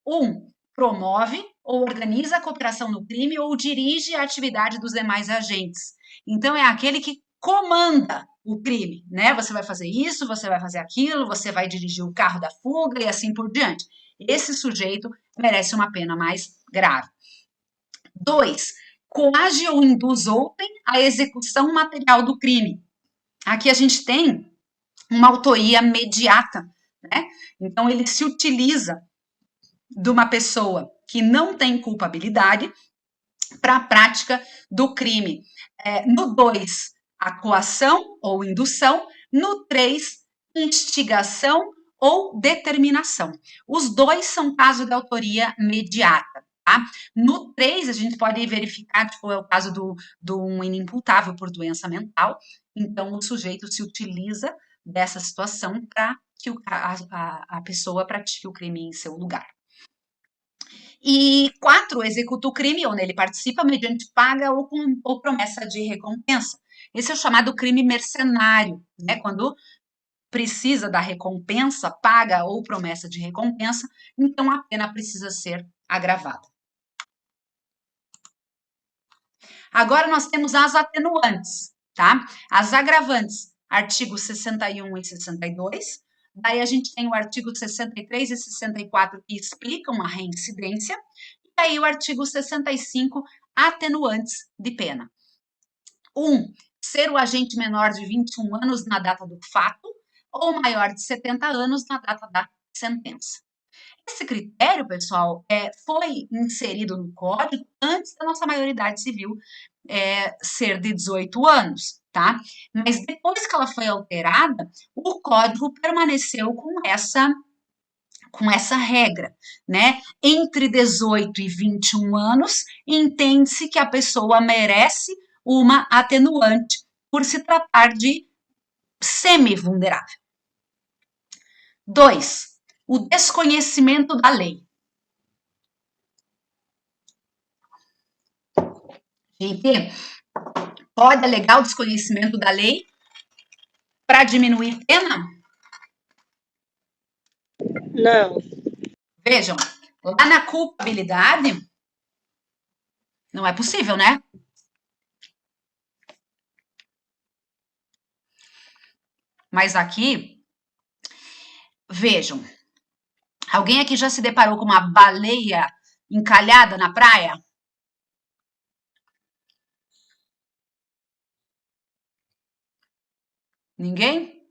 [SPEAKER 1] 1. Promove ou organiza a cooperação no crime ou dirige a atividade dos demais agentes. Então, é aquele que comanda o crime, né? Você vai fazer isso, você vai fazer aquilo, você vai dirigir o carro da fuga e assim por diante. Esse sujeito merece uma pena mais grave. 2. Coage ou induz outrem à execução material do crime. Aqui a gente tem uma autoria mediata, né? Então, ele se utiliza de uma pessoa que não tem culpabilidade para a prática do crime. No 2, a coação ou indução. No 3, instigação ou determinação. Os dois são caso de autoria mediata. Tá? No 3, a gente pode verificar, tipo, é o caso de um inimputável por doença mental. Então, o sujeito se utiliza dessa situação para que a pessoa pratique o crime em seu lugar. E 4, executa o crime ou nele participa mediante paga ou promessa de recompensa. Esse é o chamado crime mercenário, né? Quando precisa da recompensa, paga ou promessa de recompensa, então a pena precisa ser agravada. Agora nós temos as atenuantes, tá? As agravantes, artigos 61 e 62. Daí a gente tem o artigo 63 e 64 que explicam a reincidência. E aí o artigo 65, atenuantes de pena. 1. Ser o agente menor de 21 anos na data do fato ou maior de 70 anos na data da sentença. Esse critério, pessoal, foi inserido no Código antes da nossa maioridade civil ser de 18 anos, tá? Mas depois que ela foi alterada, o Código permaneceu com essa regra, né? Entre 18 e 21 anos, entende-se que a pessoa merece uma atenuante por se tratar de semi-vulnerável. 2. O desconhecimento da lei. Gente, pode alegar o desconhecimento da lei para diminuir pena?
[SPEAKER 5] Não.
[SPEAKER 1] Vejam, lá na culpabilidade, não é possível, né? Mas aqui, vejam, alguém aqui já se deparou com uma baleia encalhada na praia? Ninguém?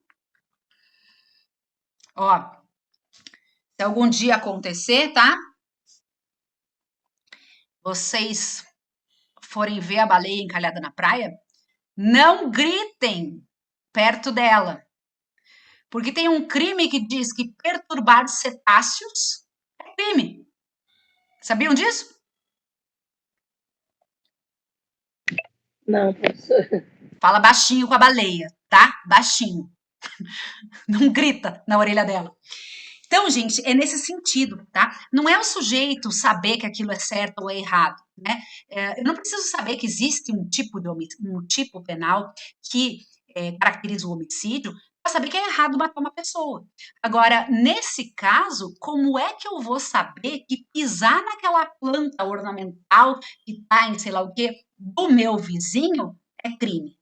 [SPEAKER 1] Ó, Se algum dia acontecer, tá? Vocês forem ver a baleia encalhada na praia, não gritem perto dela. Porque tem um crime que diz que perturbar cetáceos é crime. Sabiam disso?
[SPEAKER 5] Não, professor.
[SPEAKER 1] Fala baixinho com a baleia, tá? Baixinho. Não grita na orelha dela. Então, gente, é nesse sentido, tá? Não é o sujeito saber que aquilo é certo ou é errado, né? Eu não preciso saber que existe um tipo penal que caracteriza o homicídio para saber que é errado matar uma pessoa. Agora, nesse caso, como é que eu vou saber que pisar naquela planta ornamental que está em sei lá o quê do meu vizinho é crime?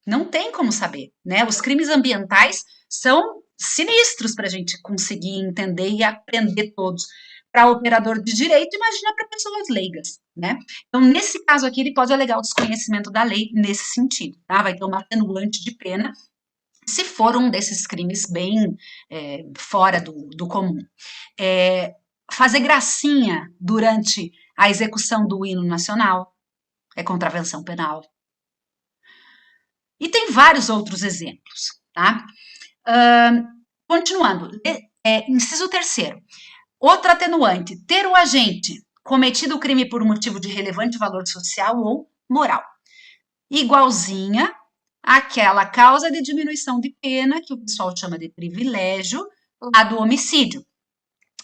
[SPEAKER 1] Não tem como saber, né? Os crimes ambientais são sinistros para a gente conseguir entender e aprender todos. Para operador de direito, imagina para pessoas leigas, né? Então, nesse caso aqui, ele pode alegar o desconhecimento da lei nesse sentido, tá? Vai ter uma atenuante de pena se for um desses crimes bem fora do comum. Fazer gracinha durante a execução do hino nacional é contravenção penal. E tem vários outros exemplos, tá? Continuando, inciso 3º. Outra atenuante, ter o agente cometido o crime por motivo de relevante valor social ou moral. Igualzinha àquela causa de diminuição de pena, que o pessoal chama de privilégio, lá do homicídio.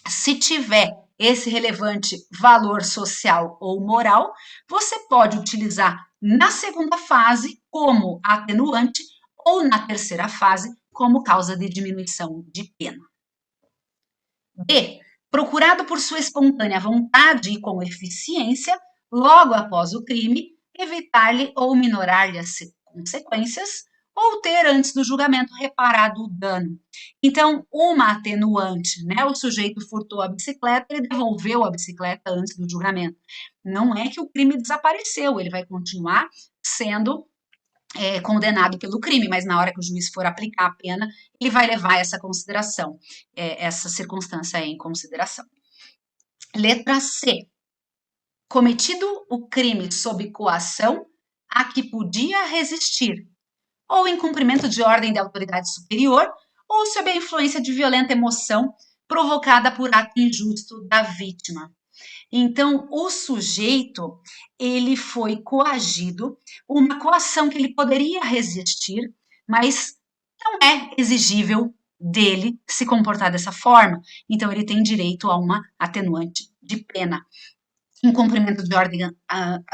[SPEAKER 1] Se tiver esse relevante valor social ou moral, você pode utilizar na segunda fase como atenuante ou na terceira fase como causa de diminuição de pena. B. Procurado por sua espontânea vontade e com eficiência, logo após o crime, evitar-lhe ou minorar-lhe as consequências, ou ter, antes do julgamento, reparado o dano. Então, uma atenuante, né? O sujeito furtou a bicicleta e devolveu a bicicleta antes do julgamento. Não é que o crime desapareceu, ele vai continuar sendo condenado pelo crime, mas na hora que o juiz for aplicar a pena, ele vai levar essa consideração, essa circunstância em consideração. Letra C. Cometido o crime sob coação a que podia resistir, ou em cumprimento de ordem de autoridade superior, ou sob a influência de violenta emoção provocada por ato injusto da vítima. Então, o sujeito, ele foi coagido, uma coação que ele poderia resistir, mas não é exigível dele se comportar dessa forma. Então, ele tem direito a uma atenuante de pena. Em cumprimento de ordem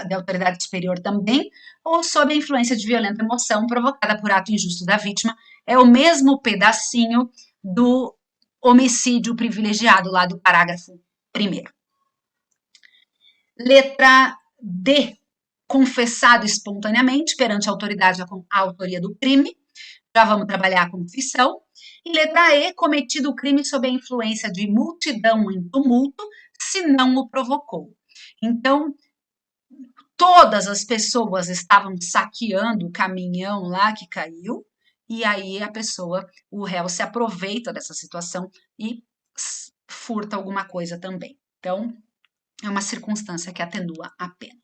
[SPEAKER 1] de autoridade superior também, ou sob a influência de violenta emoção provocada por ato injusto da vítima, é o mesmo pedacinho do homicídio privilegiado lá do parágrafo 1º. Letra D. Confessado espontaneamente perante a autoridade a autoria do crime. Já vamos trabalhar a confissão. E letra E. Cometido o crime sob a influência de multidão em tumulto, se não o provocou. Então, todas as pessoas estavam saqueando o caminhão lá que caiu, e aí a pessoa, o réu, se aproveita dessa situação e furta alguma coisa também. Então, é uma circunstância que atenua a pena.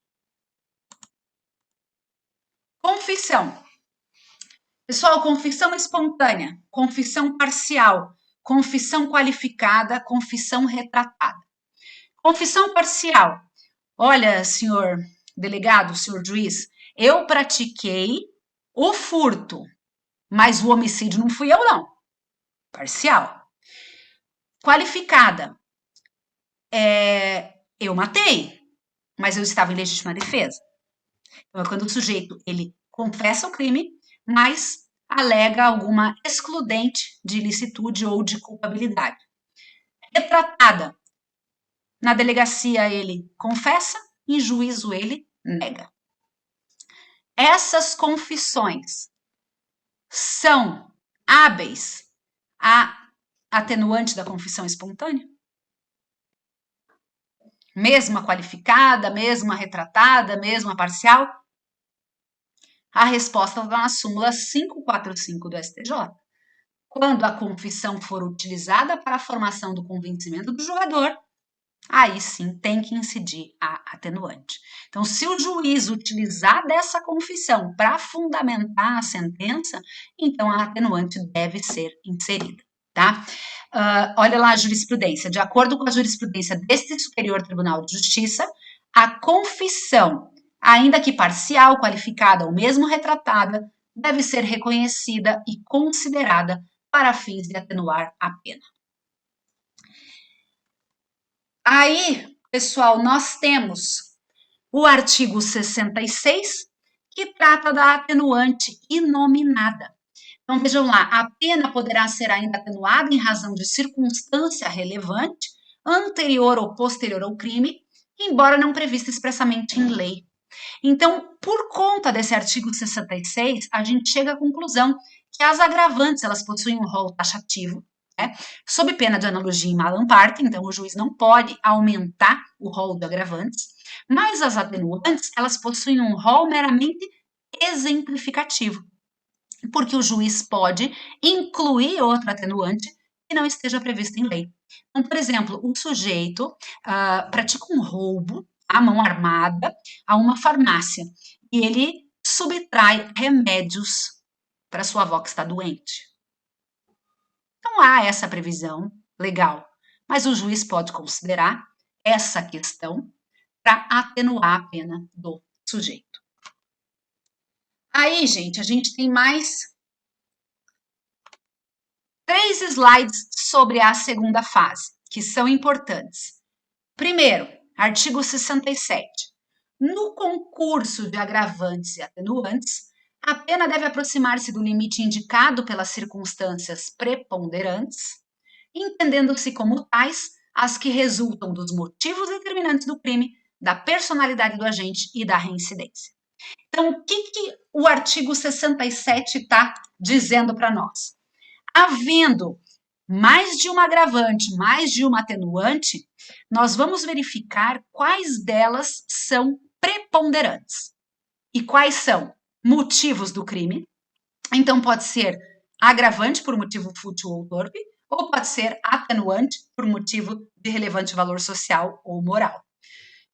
[SPEAKER 1] Confissão. Pessoal, confissão espontânea, confissão parcial, confissão qualificada, confissão retratada. Confissão parcial. Olha, senhor delegado, senhor juiz, eu pratiquei o furto, mas o homicídio não fui eu, não. Parcial. Qualificada. Eu matei, mas eu estava em legítima defesa. Então, é quando o sujeito, ele confessa o crime, mas alega alguma excludente de ilicitude ou de culpabilidade. Retratada. Na delegacia, ele confessa, em juízo, ele nega. Essas confissões são hábeis à atenuante da confissão espontânea? Mesmo a qualificada, mesmo a retratada, mesmo a parcial? A resposta está na súmula 545 do STJ. Quando a confissão for utilizada para a formação do convencimento do julgador, aí sim tem que incidir a atenuante. Então, se o juiz utilizar dessa confissão para fundamentar a sentença, então a atenuante deve ser inserida, tá? Olha lá a jurisprudência. De acordo com a jurisprudência deste Superior Tribunal de Justiça, a confissão, ainda que parcial, qualificada ou mesmo retratada, deve ser reconhecida e considerada para fins de atenuar a pena. Aí, pessoal, nós temos o artigo 66, que trata da atenuante inominada. Então, vejam lá, a pena poderá ser ainda atenuada em razão de circunstância relevante, anterior ou posterior ao crime, embora não prevista expressamente em lei. Então, por conta desse artigo 66, a gente chega à conclusão que as agravantes, elas possuem um rol taxativo, né, sob pena de analogia em malam parte, então o juiz não pode aumentar o rol de agravantes, mas as atenuantes, elas possuem um rol meramente exemplificativo, porque o juiz pode incluir outra atenuante que não esteja prevista em lei. Então, por exemplo, o sujeito pratica um roubo à mão armada a uma farmácia e ele subtrai remédios para sua avó que está doente. Não há essa previsão legal, mas o juiz pode considerar essa questão para atenuar a pena do sujeito. Aí, gente, a gente tem mais 3 slides sobre a segunda fase, que são importantes. Primeiro, artigo 67. No concurso de agravantes e atenuantes, a pena deve aproximar-se do limite indicado pelas circunstâncias preponderantes, entendendo-se como tais as que resultam dos motivos determinantes do crime, da personalidade do agente e da reincidência. Então, o que o artigo 67 está dizendo para nós? Havendo mais de uma agravante, mais de uma atenuante, nós vamos verificar quais delas são preponderantes e quais são motivos do crime. Então, pode ser agravante por motivo fútil ou torpe, ou pode ser atenuante por motivo de relevante valor social ou moral.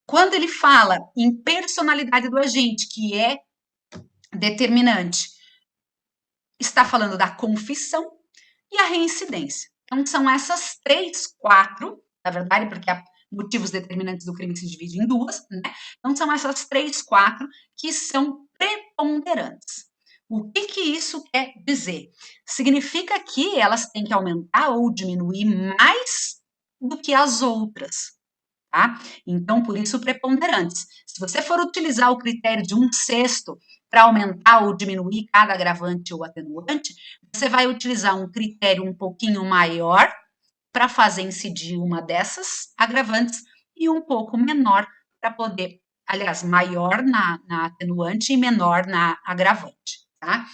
[SPEAKER 1] Quando ele fala em personalidade do agente, que é determinante, está falando da confissão e a reincidência. Então, são essas 4, na verdade, porque motivos determinantes do crime se dividem em 2, né? Então, são essas 4 que são preponderantes. O que isso quer dizer? Significa que elas têm que aumentar ou diminuir mais do que as outras. Tá? Então, por isso, preponderantes. Se você for utilizar o critério de 1/6 para aumentar ou diminuir cada agravante ou atenuante, você vai utilizar um critério um pouquinho maior para fazer incidir uma dessas agravantes e um pouco menor para poder, aliás, maior na atenuante e menor na agravante. Tá?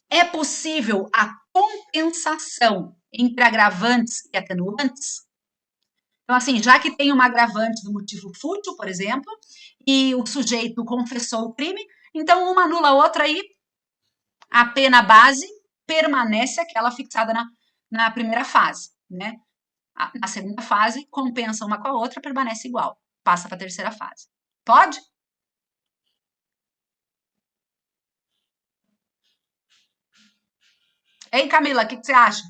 [SPEAKER 1] É possível a compensação entre agravantes e atenuantes? Então, assim, já que tem uma agravante do motivo fútil, por exemplo, e o sujeito confessou o crime, então uma anula a outra e a pena base permanece aquela fixada na primeira fase, né? Na segunda fase, compensa uma com a outra, permanece igual, passa para a terceira fase. Pode? Ei, Camila, o que você acha?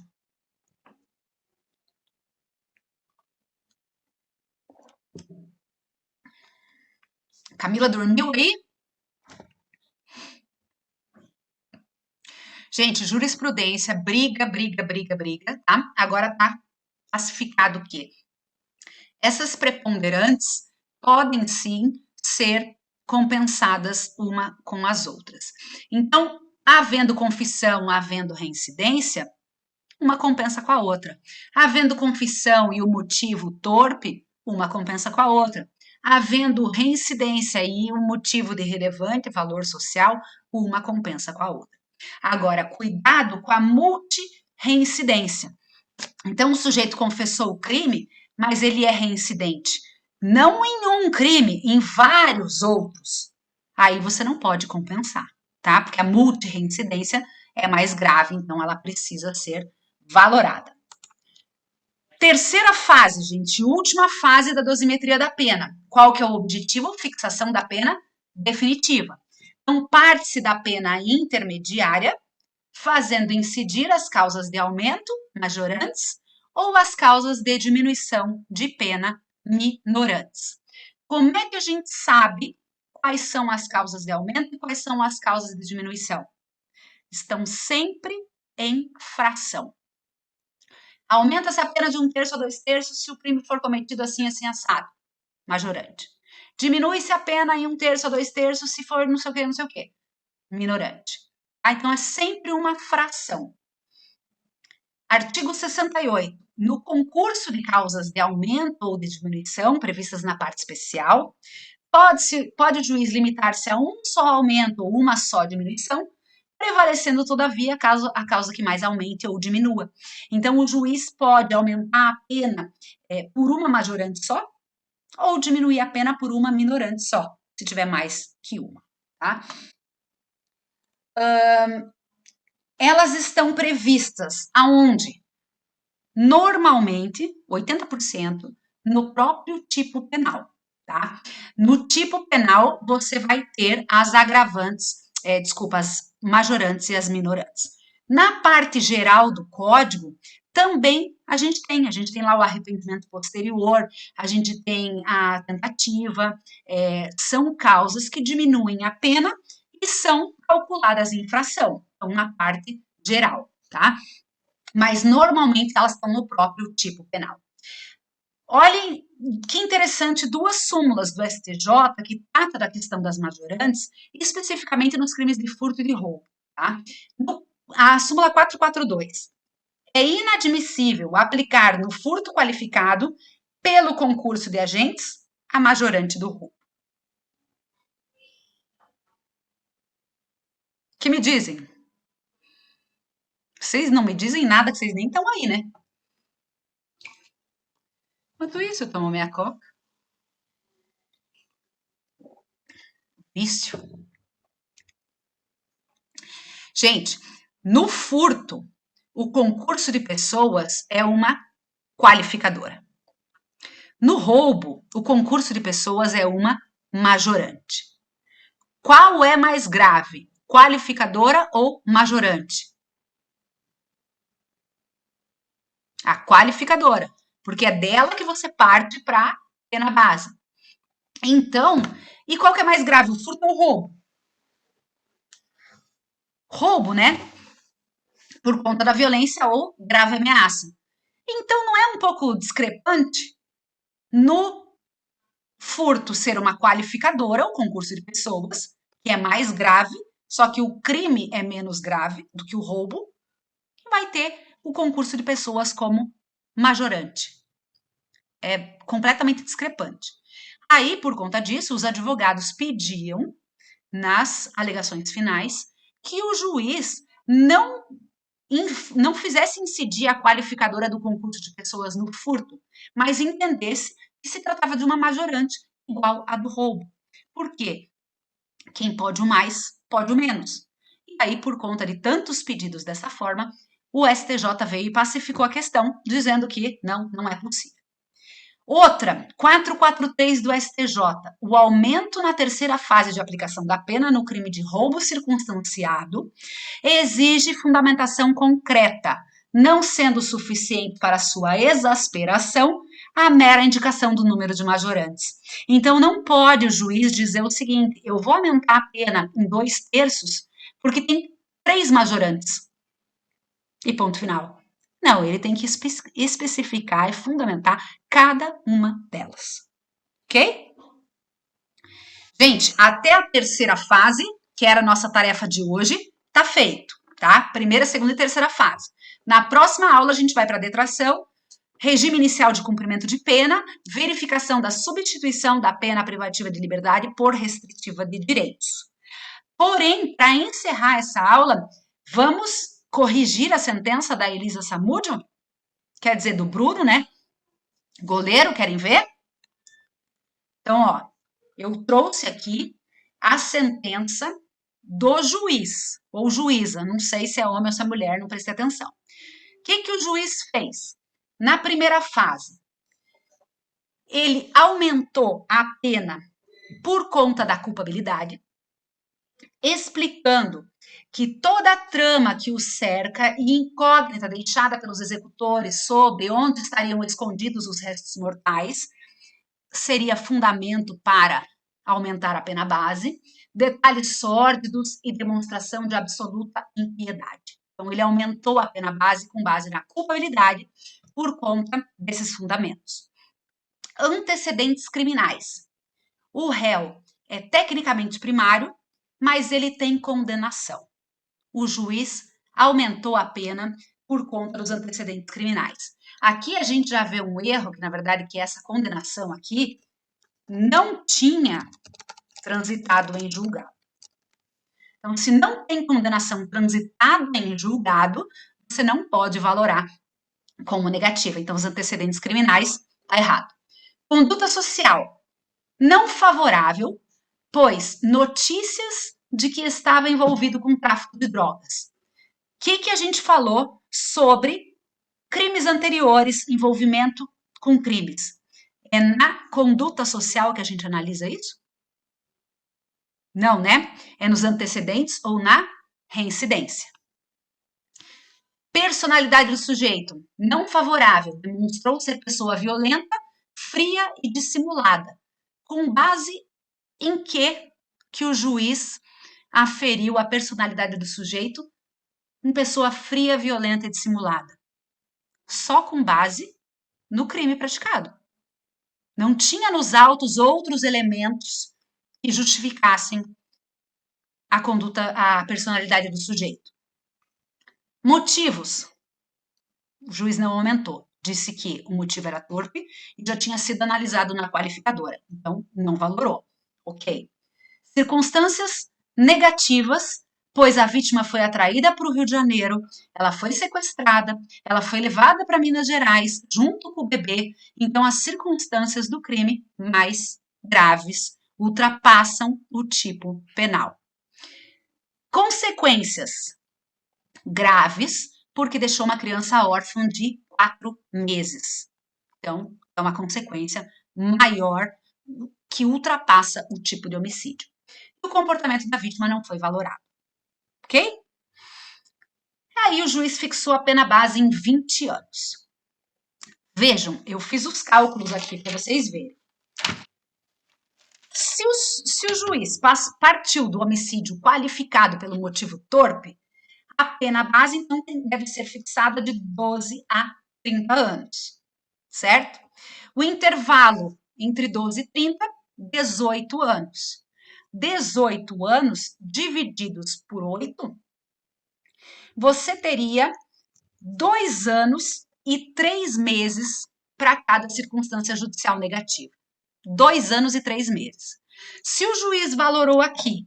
[SPEAKER 1] Camila dormiu aí? Gente, jurisprudência, briga, tá? Agora tá classificado o quê? Essas preponderantes podem sim ser compensadas uma com as outras. Então, havendo confissão, havendo reincidência, uma compensa com a outra. Havendo confissão e o motivo torpe, uma compensa com a outra. Havendo reincidência e um motivo de relevante valor social, uma compensa com a outra. Agora, cuidado com a multireincidência. Então, o sujeito confessou o crime, mas ele é reincidente. Não em um crime, em vários outros. Aí você não pode compensar, tá? Porque a multireincidência é mais grave, então ela precisa ser valorada. Terceira fase, gente, última fase da dosimetria da pena. Qual que é o objetivo? Fixação da pena definitiva. Então, parte-se da pena intermediária, fazendo incidir as causas de aumento, majorantes, ou as causas de diminuição de pena, minorantes. Como é que a gente sabe quais são as causas de aumento e quais são as causas de diminuição? Estão sempre em fração. Aumenta-se a pena de 1/3 a 2/3 se o crime for cometido assim, assim, assado. Majorante. Diminui-se a pena em 1/3 a 2/3 se for não sei o que, não sei o que. Minorante. Então, é sempre uma fração. Artigo 68. No concurso de causas de aumento ou de diminuição, previstas na parte especial, pode o juiz limitar-se a um só aumento ou uma só diminuição, prevalecendo, todavia, a causa que mais aumente ou diminua. Então, o juiz pode aumentar a pena por uma majorante só, ou diminuir a pena por uma minorante só, se tiver mais que uma, tá? Elas estão previstas aonde? Normalmente, 80%, no próprio tipo penal, tá? No tipo penal, você vai ter as agravantes, as majorantes e as minorantes. Na parte geral do código, também a gente tem lá o arrependimento posterior, a gente tem a tentativa, são causas que diminuem a pena e são calculadas em fração, então na parte geral, tá? Mas normalmente elas estão no próprio tipo penal. Olhem que interessante, duas súmulas do STJ que tratam da questão das majorantes, especificamente nos crimes de furto e de roubo, tá? A súmula 442. É inadmissível aplicar no furto qualificado pelo concurso de agentes a majorante do roubo. Que me dizem? Vocês não me dizem nada, que vocês nem estão aí, né? Enquanto isso, eu tomo minha coca. Vício. Gente, no furto, o concurso de pessoas é uma qualificadora. No roubo, o concurso de pessoas é uma majorante. Qual é mais grave? Qualificadora ou majorante? A qualificadora, porque é dela que você parte para pena base. Então, e qual que é mais grave, o furto ou o roubo? Roubo, né? Por conta da violência ou grave ameaça. Então, não é um pouco discrepante no furto ser uma qualificadora, o concurso de pessoas, que é mais grave, só que o crime é menos grave do que o roubo, e vai ter o concurso de pessoas como majorante. É completamente discrepante. Aí, por conta disso, os advogados pediam, nas alegações finais, que o juiz não fizesse incidir a qualificadora do concurso de pessoas no furto, mas entendesse que se tratava de uma majorante igual à do roubo. Por quê? Quem pode o mais, pode o menos. E aí, por conta de tantos pedidos dessa forma, o STJ veio e pacificou a questão, dizendo que não é possível. Outra, 443 do STJ, o aumento na terceira fase de aplicação da pena no crime de roubo circunstanciado exige fundamentação concreta, não sendo suficiente para sua exasperação a mera indicação do número de majorantes. Então, não pode o juiz dizer o seguinte, eu vou aumentar a pena em 2/3 porque tem 3 majorantes. E ponto final. Não, ele tem que especificar e fundamentar cada uma delas. Ok? Gente, até a terceira fase, que era a nossa tarefa de hoje, tá feito, tá? Primeira, segunda e terceira fase. Na próxima aula, a gente vai para a detração, regime inicial de cumprimento de pena, verificação da substituição da pena privativa de liberdade por restritiva de direitos. Porém, para encerrar essa aula, vamos corrigir a sentença da Elisa Samúdio, quer dizer, do Bruno, né? Goleiro, querem ver? Então, ó, eu trouxe aqui a sentença do juiz, ou juíza, não sei se é homem ou se é mulher, não prestei atenção. O que o juiz fez? Na primeira fase, ele aumentou a pena por conta da culpabilidade, explicando que toda a trama que o cerca e incógnita deixada pelos executores sobre onde estariam escondidos os restos mortais seria fundamento para aumentar a pena base, detalhes sórdidos e demonstração de absoluta impiedade. Então, ele aumentou a pena base com base na culpabilidade por conta desses fundamentos. Antecedentes criminais. O réu é tecnicamente primário, mas ele tem condenação. O juiz aumentou a pena por conta dos antecedentes criminais. Aqui a gente já vê um erro, que na verdade que essa condenação aqui não tinha transitado em julgado. Então, se não tem condenação transitada em julgado, você não pode valorar como negativa. Então, os antecedentes criminais, tá errado. Conduta social, não favorável, pois notícias de que estava envolvido com tráfico de drogas. O que a gente falou sobre crimes anteriores, envolvimento com crimes? É na conduta social que a gente analisa isso? Não, né? É nos antecedentes ou na reincidência. Personalidade do sujeito, não favorável, demonstrou ser pessoa violenta, fria e dissimulada. Com base em que o juiz aferiu a personalidade do sujeito em pessoa fria, violenta e dissimulada? Só com base no crime praticado. Não tinha nos autos outros elementos que justificassem a conduta, a personalidade do sujeito. Motivos. O juiz não aumentou. Disse que o motivo era torpe e já tinha sido analisado na qualificadora. Então, não valorou. Ok. Circunstâncias negativas, pois a vítima foi atraída para o Rio de Janeiro, ela foi sequestrada, ela foi levada para Minas Gerais, junto com o bebê. Então, as circunstâncias do crime mais graves ultrapassam o tipo penal. Consequências graves, porque deixou uma criança órfã de 4 meses. Então, é uma consequência maior que ultrapassa o tipo de homicídio. O comportamento da vítima não foi valorado. Ok? Aí o juiz fixou a pena base em 20 anos. Vejam, eu fiz os cálculos aqui para vocês verem. Se o juiz partiu do homicídio qualificado pelo motivo torpe, a pena base, então, deve ser fixada de 12 a 30 anos, certo? O intervalo entre 12 e 30, 18 anos. 18 anos divididos por 8, você teria 2 anos e 3 meses para cada circunstância judicial negativa. 2 anos e 3 meses. Se o juiz valorou aqui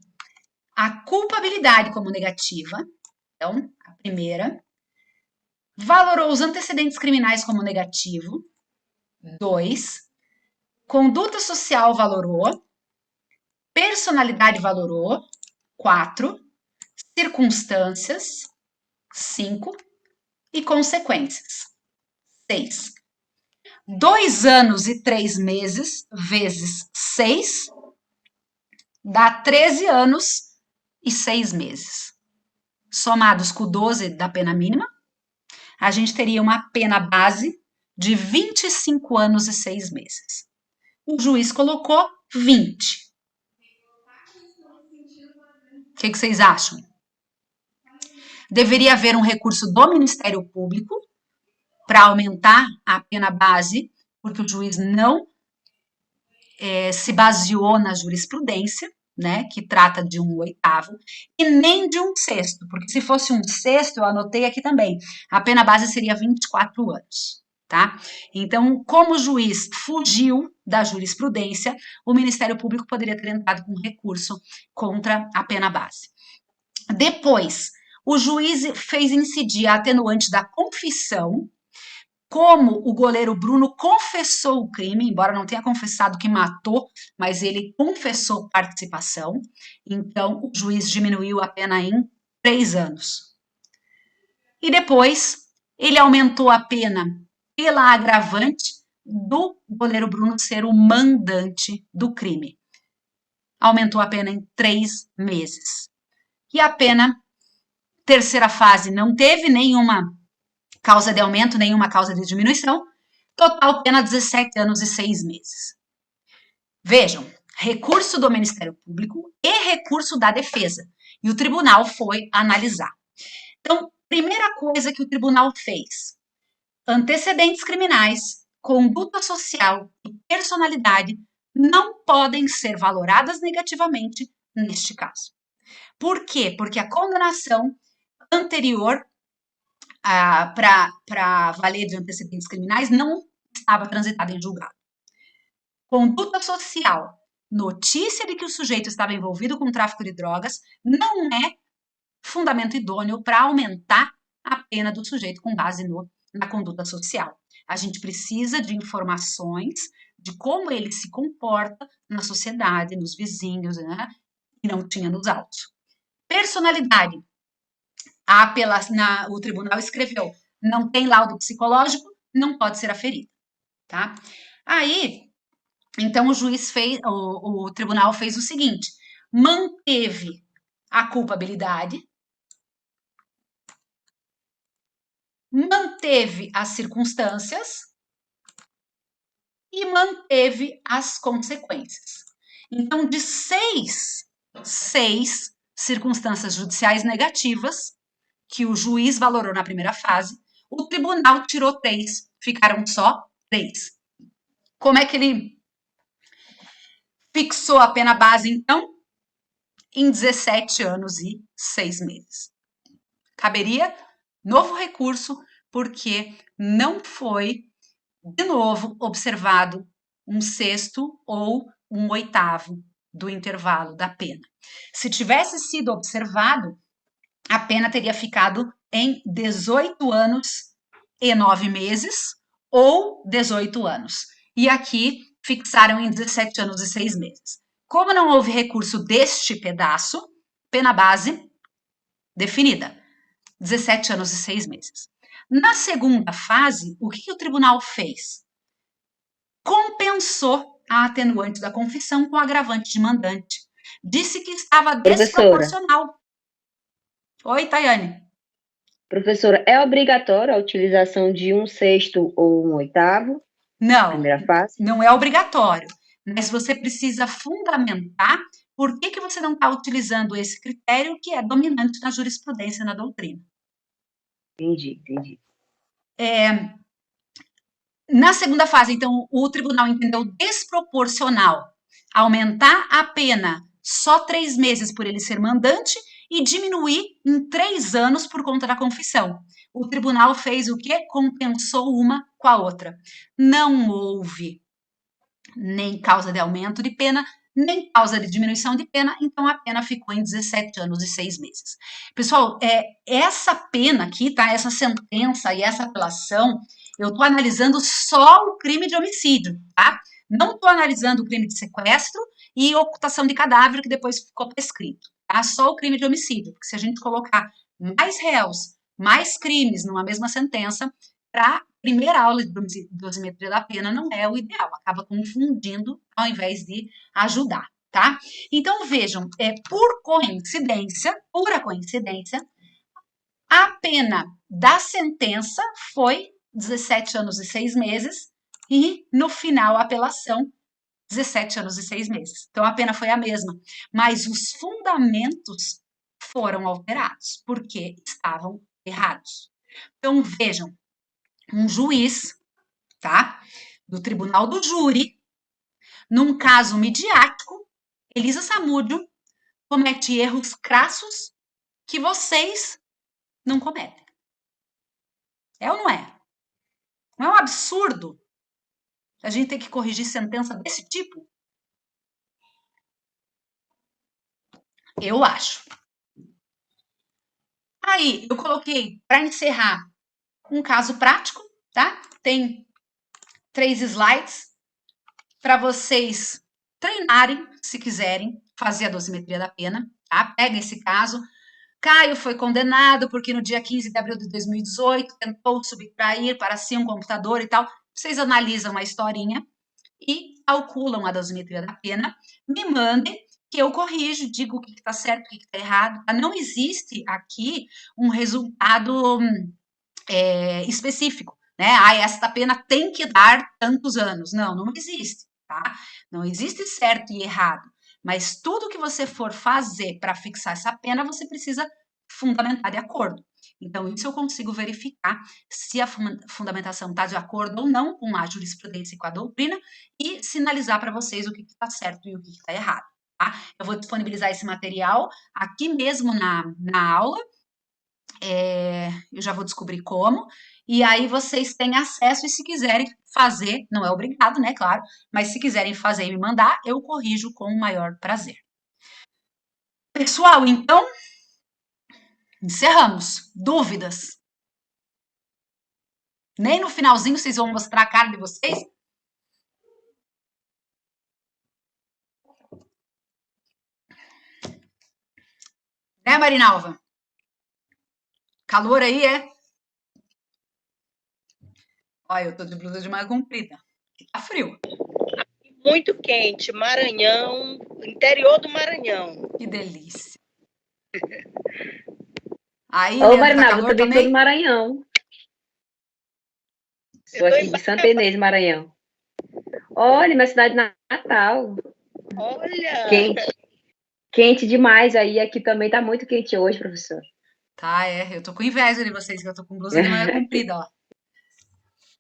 [SPEAKER 1] a culpabilidade como negativa, então, a primeira, valorou os antecedentes criminais como negativo, 2, conduta social valorou, personalidade valorou, 4, circunstâncias, 5, e consequências, 6. 2 anos e 3 meses vezes 6 dá 13 anos e 6 meses. Somados com 12 da pena mínima, a gente teria uma pena base de 25 anos e 6 meses. O juiz colocou 20. O que vocês acham? Deveria haver um recurso do Ministério Público para aumentar a pena base, porque o juiz não se baseou na jurisprudência, né, que trata de 1/8, e nem de 1/6, porque se fosse 1/6, eu anotei aqui também, a pena base seria 24 anos, tá? Então, como o juiz fugiu da jurisprudência, o Ministério Público poderia ter entrado com recurso contra a pena base. Depois, o juiz fez incidir a atenuante da confissão como o goleiro Bruno confessou o crime, embora não tenha confessado que matou, mas ele confessou participação, então o juiz diminuiu a pena em 3 anos. E depois ele aumentou a pena pela agravante do goleiro Bruno ser o mandante do crime. Aumentou a pena em 3 meses. E a pena, terceira fase, não teve nenhuma causa de aumento, nenhuma causa de diminuição. Total pena 17 anos e 6 meses. Vejam, recurso do Ministério Público e recurso da defesa. E o tribunal foi analisar. Então, primeira coisa que o tribunal fez: antecedentes criminais, conduta social e personalidade não podem ser valoradas negativamente neste caso. Por quê? Porque a condenação anterior para valer de antecedentes criminais não estava transitada em julgado. Conduta social, notícia de que o sujeito estava envolvido com tráfico de drogas, não é fundamento idôneo para aumentar a pena do sujeito com base na conduta social. A gente precisa de informações de como ele se comporta na sociedade, nos vizinhos, né? E não tinha nos autos. Personalidade. O tribunal escreveu: não tem laudo psicológico, não pode ser aferida. Tá? Aí, então, o tribunal fez o seguinte: manteve a culpabilidade, manteve as circunstâncias e manteve as consequências. Então, de seis circunstâncias judiciais negativas que o juiz valorou na primeira fase, o tribunal tirou 3, ficaram só 3. Como é que ele fixou a pena base, então? Em 17 anos e 6 meses. Caberia novo recurso, porque não foi, de novo, observado um 6º ou um 8º do intervalo da pena. Se tivesse sido observado, a pena teria ficado em 18 anos e 9 meses ou 18 anos. E aqui fixaram em 17 anos e 6 meses. Como não houve recurso deste pedaço, pena base definida, 17 anos e 6 meses. Na segunda fase, o que o tribunal fez? Compensou a atenuante da confissão com o agravante de mandante. Disse que estava desproporcional. Oi, Tayane.
[SPEAKER 6] Professora, é obrigatória a utilização de um 6º ou um 8º?
[SPEAKER 1] Não,
[SPEAKER 6] primeira fase?
[SPEAKER 1] Não é obrigatório, mas você precisa fundamentar por que você não está utilizando esse critério que é dominante na jurisprudência, na doutrina.
[SPEAKER 6] Entendi.
[SPEAKER 1] Na segunda fase, então, o tribunal entendeu desproporcional aumentar a pena só 3 meses por ele ser mandante e diminuir em 3 anos por conta da confissão. O tribunal fez o quê? Compensou uma com a outra. Não houve nem causa de aumento de pena, nem causa de diminuição de pena, então a pena ficou em 17 anos e 6 meses. Pessoal, essa pena aqui, tá? Essa sentença e essa apelação, eu estou analisando só o crime de homicídio, tá? Não estou analisando o crime de sequestro e ocultação de cadáver, que depois ficou prescrito, tá? Só o crime de homicídio, porque se a gente colocar mais réus, mais crimes numa mesma sentença, para primeira aula de dosimetria da pena não é o ideal, acaba confundindo ao invés de ajudar, tá? Então, vejam, por coincidência, pura coincidência, a pena da sentença foi 17 anos e 6 meses e, no final, a apelação, 17 anos e 6 meses. Então, a pena foi a mesma, mas os fundamentos foram alterados, porque estavam errados. Então, vejam, um juiz, tá, do tribunal do júri, num caso midiático, Elisa Samúdio comete erros crassos que vocês não cometem. É ou não é? Não é um absurdo a gente ter que corrigir sentença desse tipo? Eu acho. Aí, eu coloquei, para encerrar, um caso prático, tá? tem 3 slides para vocês treinarem, se quiserem, fazer a dosimetria da pena, tá? Pega esse caso. Caio foi condenado porque no dia 15 de abril de 2018 tentou subtrair para si um computador e tal. Vocês analisam a historinha e calculam a dosimetria da pena, me mandem que eu corrijo, digo o que está certo, o que está errado. Não existe aqui um resultado específico, né? Esta pena tem que dar tantos anos. Não existe, tá? Não existe certo e errado. Mas tudo que você for fazer para fixar essa pena, você precisa fundamentar de acordo. Então, isso eu consigo verificar se a fundamentação está de acordo ou não com a jurisprudência e com a doutrina e sinalizar para vocês o que está certo e o que está errado. Tá? Eu vou disponibilizar esse material aqui mesmo na aula. Eu já vou descobrir como. E aí vocês têm acesso e se quiserem fazer, não é obrigado, né, claro, mas se quiserem fazer e me mandar, eu corrijo com o maior prazer. Pessoal, então, encerramos. Dúvidas? Nem no finalzinho vocês vão mostrar a cara de vocês? Né, Marinalva? Calor aí, é? Olha, eu tô de blusa de manga comprida. Tá frio.
[SPEAKER 5] Muito quente. Maranhão, interior do Maranhão.
[SPEAKER 1] Que delícia. Aí,
[SPEAKER 6] Ô,
[SPEAKER 1] Leandro, tá
[SPEAKER 6] Marinalva, eu
[SPEAKER 1] calor
[SPEAKER 6] também sou
[SPEAKER 1] também?
[SPEAKER 6] do Maranhão. Sou aqui de Santa Inês, Maranhão. Olha, minha cidade natal.
[SPEAKER 5] Olha!
[SPEAKER 6] Quente demais aí. Aqui também tá muito quente hoje, professor.
[SPEAKER 1] Tá, eu tô com inveja de vocês, que eu tô com blusa de manga comprida, ó.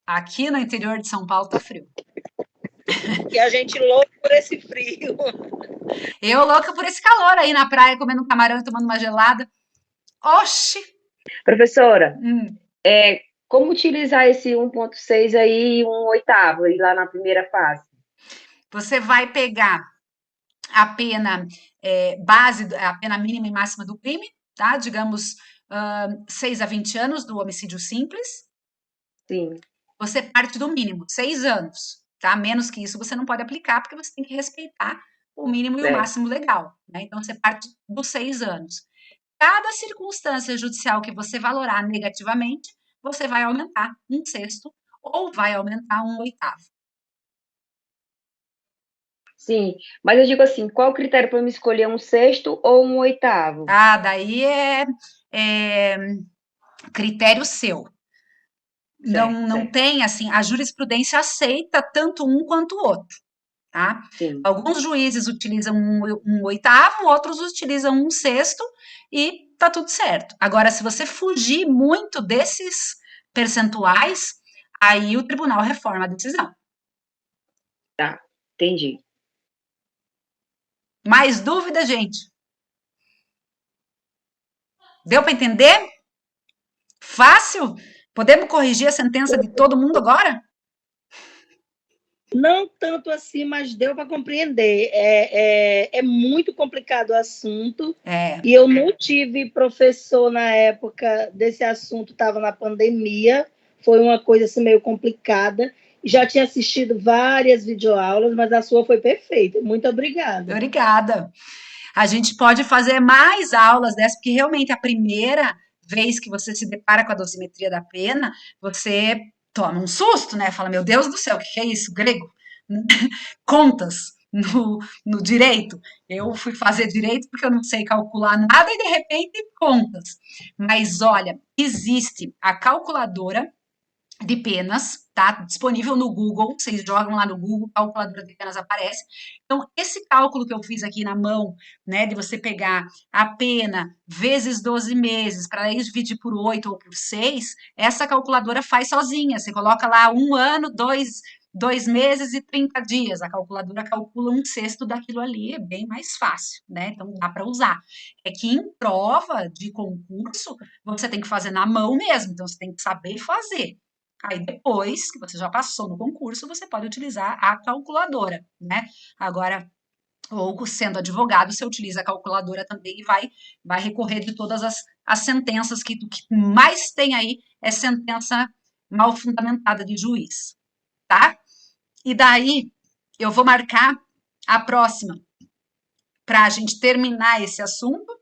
[SPEAKER 1] Aqui no interior de São Paulo tá frio.
[SPEAKER 5] E a gente louco por esse frio.
[SPEAKER 1] Eu louca por esse calor aí na praia, comendo um camarão e tomando uma gelada. Oxi!
[SPEAKER 6] Professora, como utilizar esse 1.6 aí, 1/8 aí lá na primeira fase?
[SPEAKER 1] Você vai pegar a pena base, a pena mínima e máxima do crime, tá? Digamos, 6 a 20 anos do homicídio simples.
[SPEAKER 6] Sim.
[SPEAKER 1] Você parte do mínimo, 6 anos, tá? Menos que isso você não pode aplicar, porque você tem que respeitar o mínimo e o máximo legal, né? Então, você parte dos 6 anos. Cada circunstância judicial que você valorar negativamente, você vai aumentar 1/6 ou vai aumentar 1/8.
[SPEAKER 6] Sim, mas eu digo assim, qual o critério para eu me escolher 1/6 ou 1/8?
[SPEAKER 1] Ah, daí é critério seu. Não tem, assim, a jurisprudência aceita tanto um quanto o outro, tá?
[SPEAKER 6] Sim.
[SPEAKER 1] Alguns juízes utilizam 1/8, outros utilizam 1/6 e tá tudo certo. Agora, se você fugir muito desses percentuais, aí o tribunal reforma a decisão.
[SPEAKER 6] Tá, entendi.
[SPEAKER 1] Mais dúvida, gente? Deu para entender? Fácil? Podemos corrigir a sentença de todo mundo agora?
[SPEAKER 5] Não tanto assim, mas deu para compreender. É muito complicado o assunto. E eu não tive professor na época desse assunto, estava na pandemia. Foi uma coisa assim, meio complicada. Já tinha assistido várias videoaulas, mas a sua foi perfeita. Muito obrigada.
[SPEAKER 1] Obrigada. A gente pode fazer mais aulas dessas, porque realmente a primeira vez que você se depara com a dosimetria da pena, você toma um susto, né? Fala, meu Deus do céu, o que é isso? Grego? Contas no direito. Eu fui fazer direito porque eu não sei calcular nada e, de repente, contas. Mas, olha, existe a calculadora de penas, tá? Disponível no Google, vocês jogam lá no Google, calculadora de penas aparece. Então, esse cálculo que eu fiz aqui na mão, né, de você pegar a pena vezes 12 meses, para aí dividir por 8 ou por 6, essa calculadora faz sozinha. Você coloca lá 1 ano, 2 meses e 30 dias. A calculadora calcula 1/6 daquilo ali, é bem mais fácil, né? Então, dá para usar. É que em prova de concurso, você tem que fazer na mão mesmo, então você tem que saber fazer. Aí depois que você já passou no concurso, você pode utilizar a calculadora, né? Agora, ou sendo advogado, você utiliza a calculadora também e vai recorrer de todas as sentenças, que o que mais tem aí é sentença mal fundamentada de juiz, tá? E daí, eu vou marcar a próxima para a gente terminar esse assunto.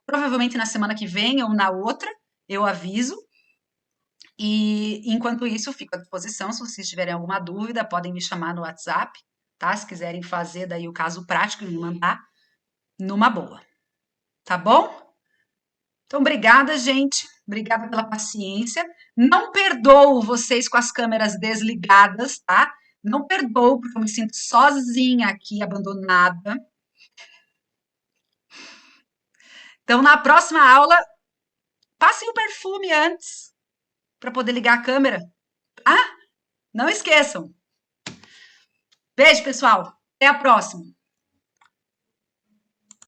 [SPEAKER 1] Provavelmente na semana que vem ou na outra, eu aviso. E, enquanto isso, eu fico à disposição. Se vocês tiverem alguma dúvida, podem me chamar no WhatsApp, tá? Se quiserem fazer daí o caso prático e me mandar, numa boa. Tá bom? Então, obrigada, gente. Obrigada pela paciência. Não perdoo vocês com as câmeras desligadas, tá? Não perdoo, porque eu me sinto sozinha aqui, abandonada. Então, na próxima aula, passem o perfume antes, para poder ligar a câmera. Ah, não esqueçam. Beijo, pessoal. Até a próxima.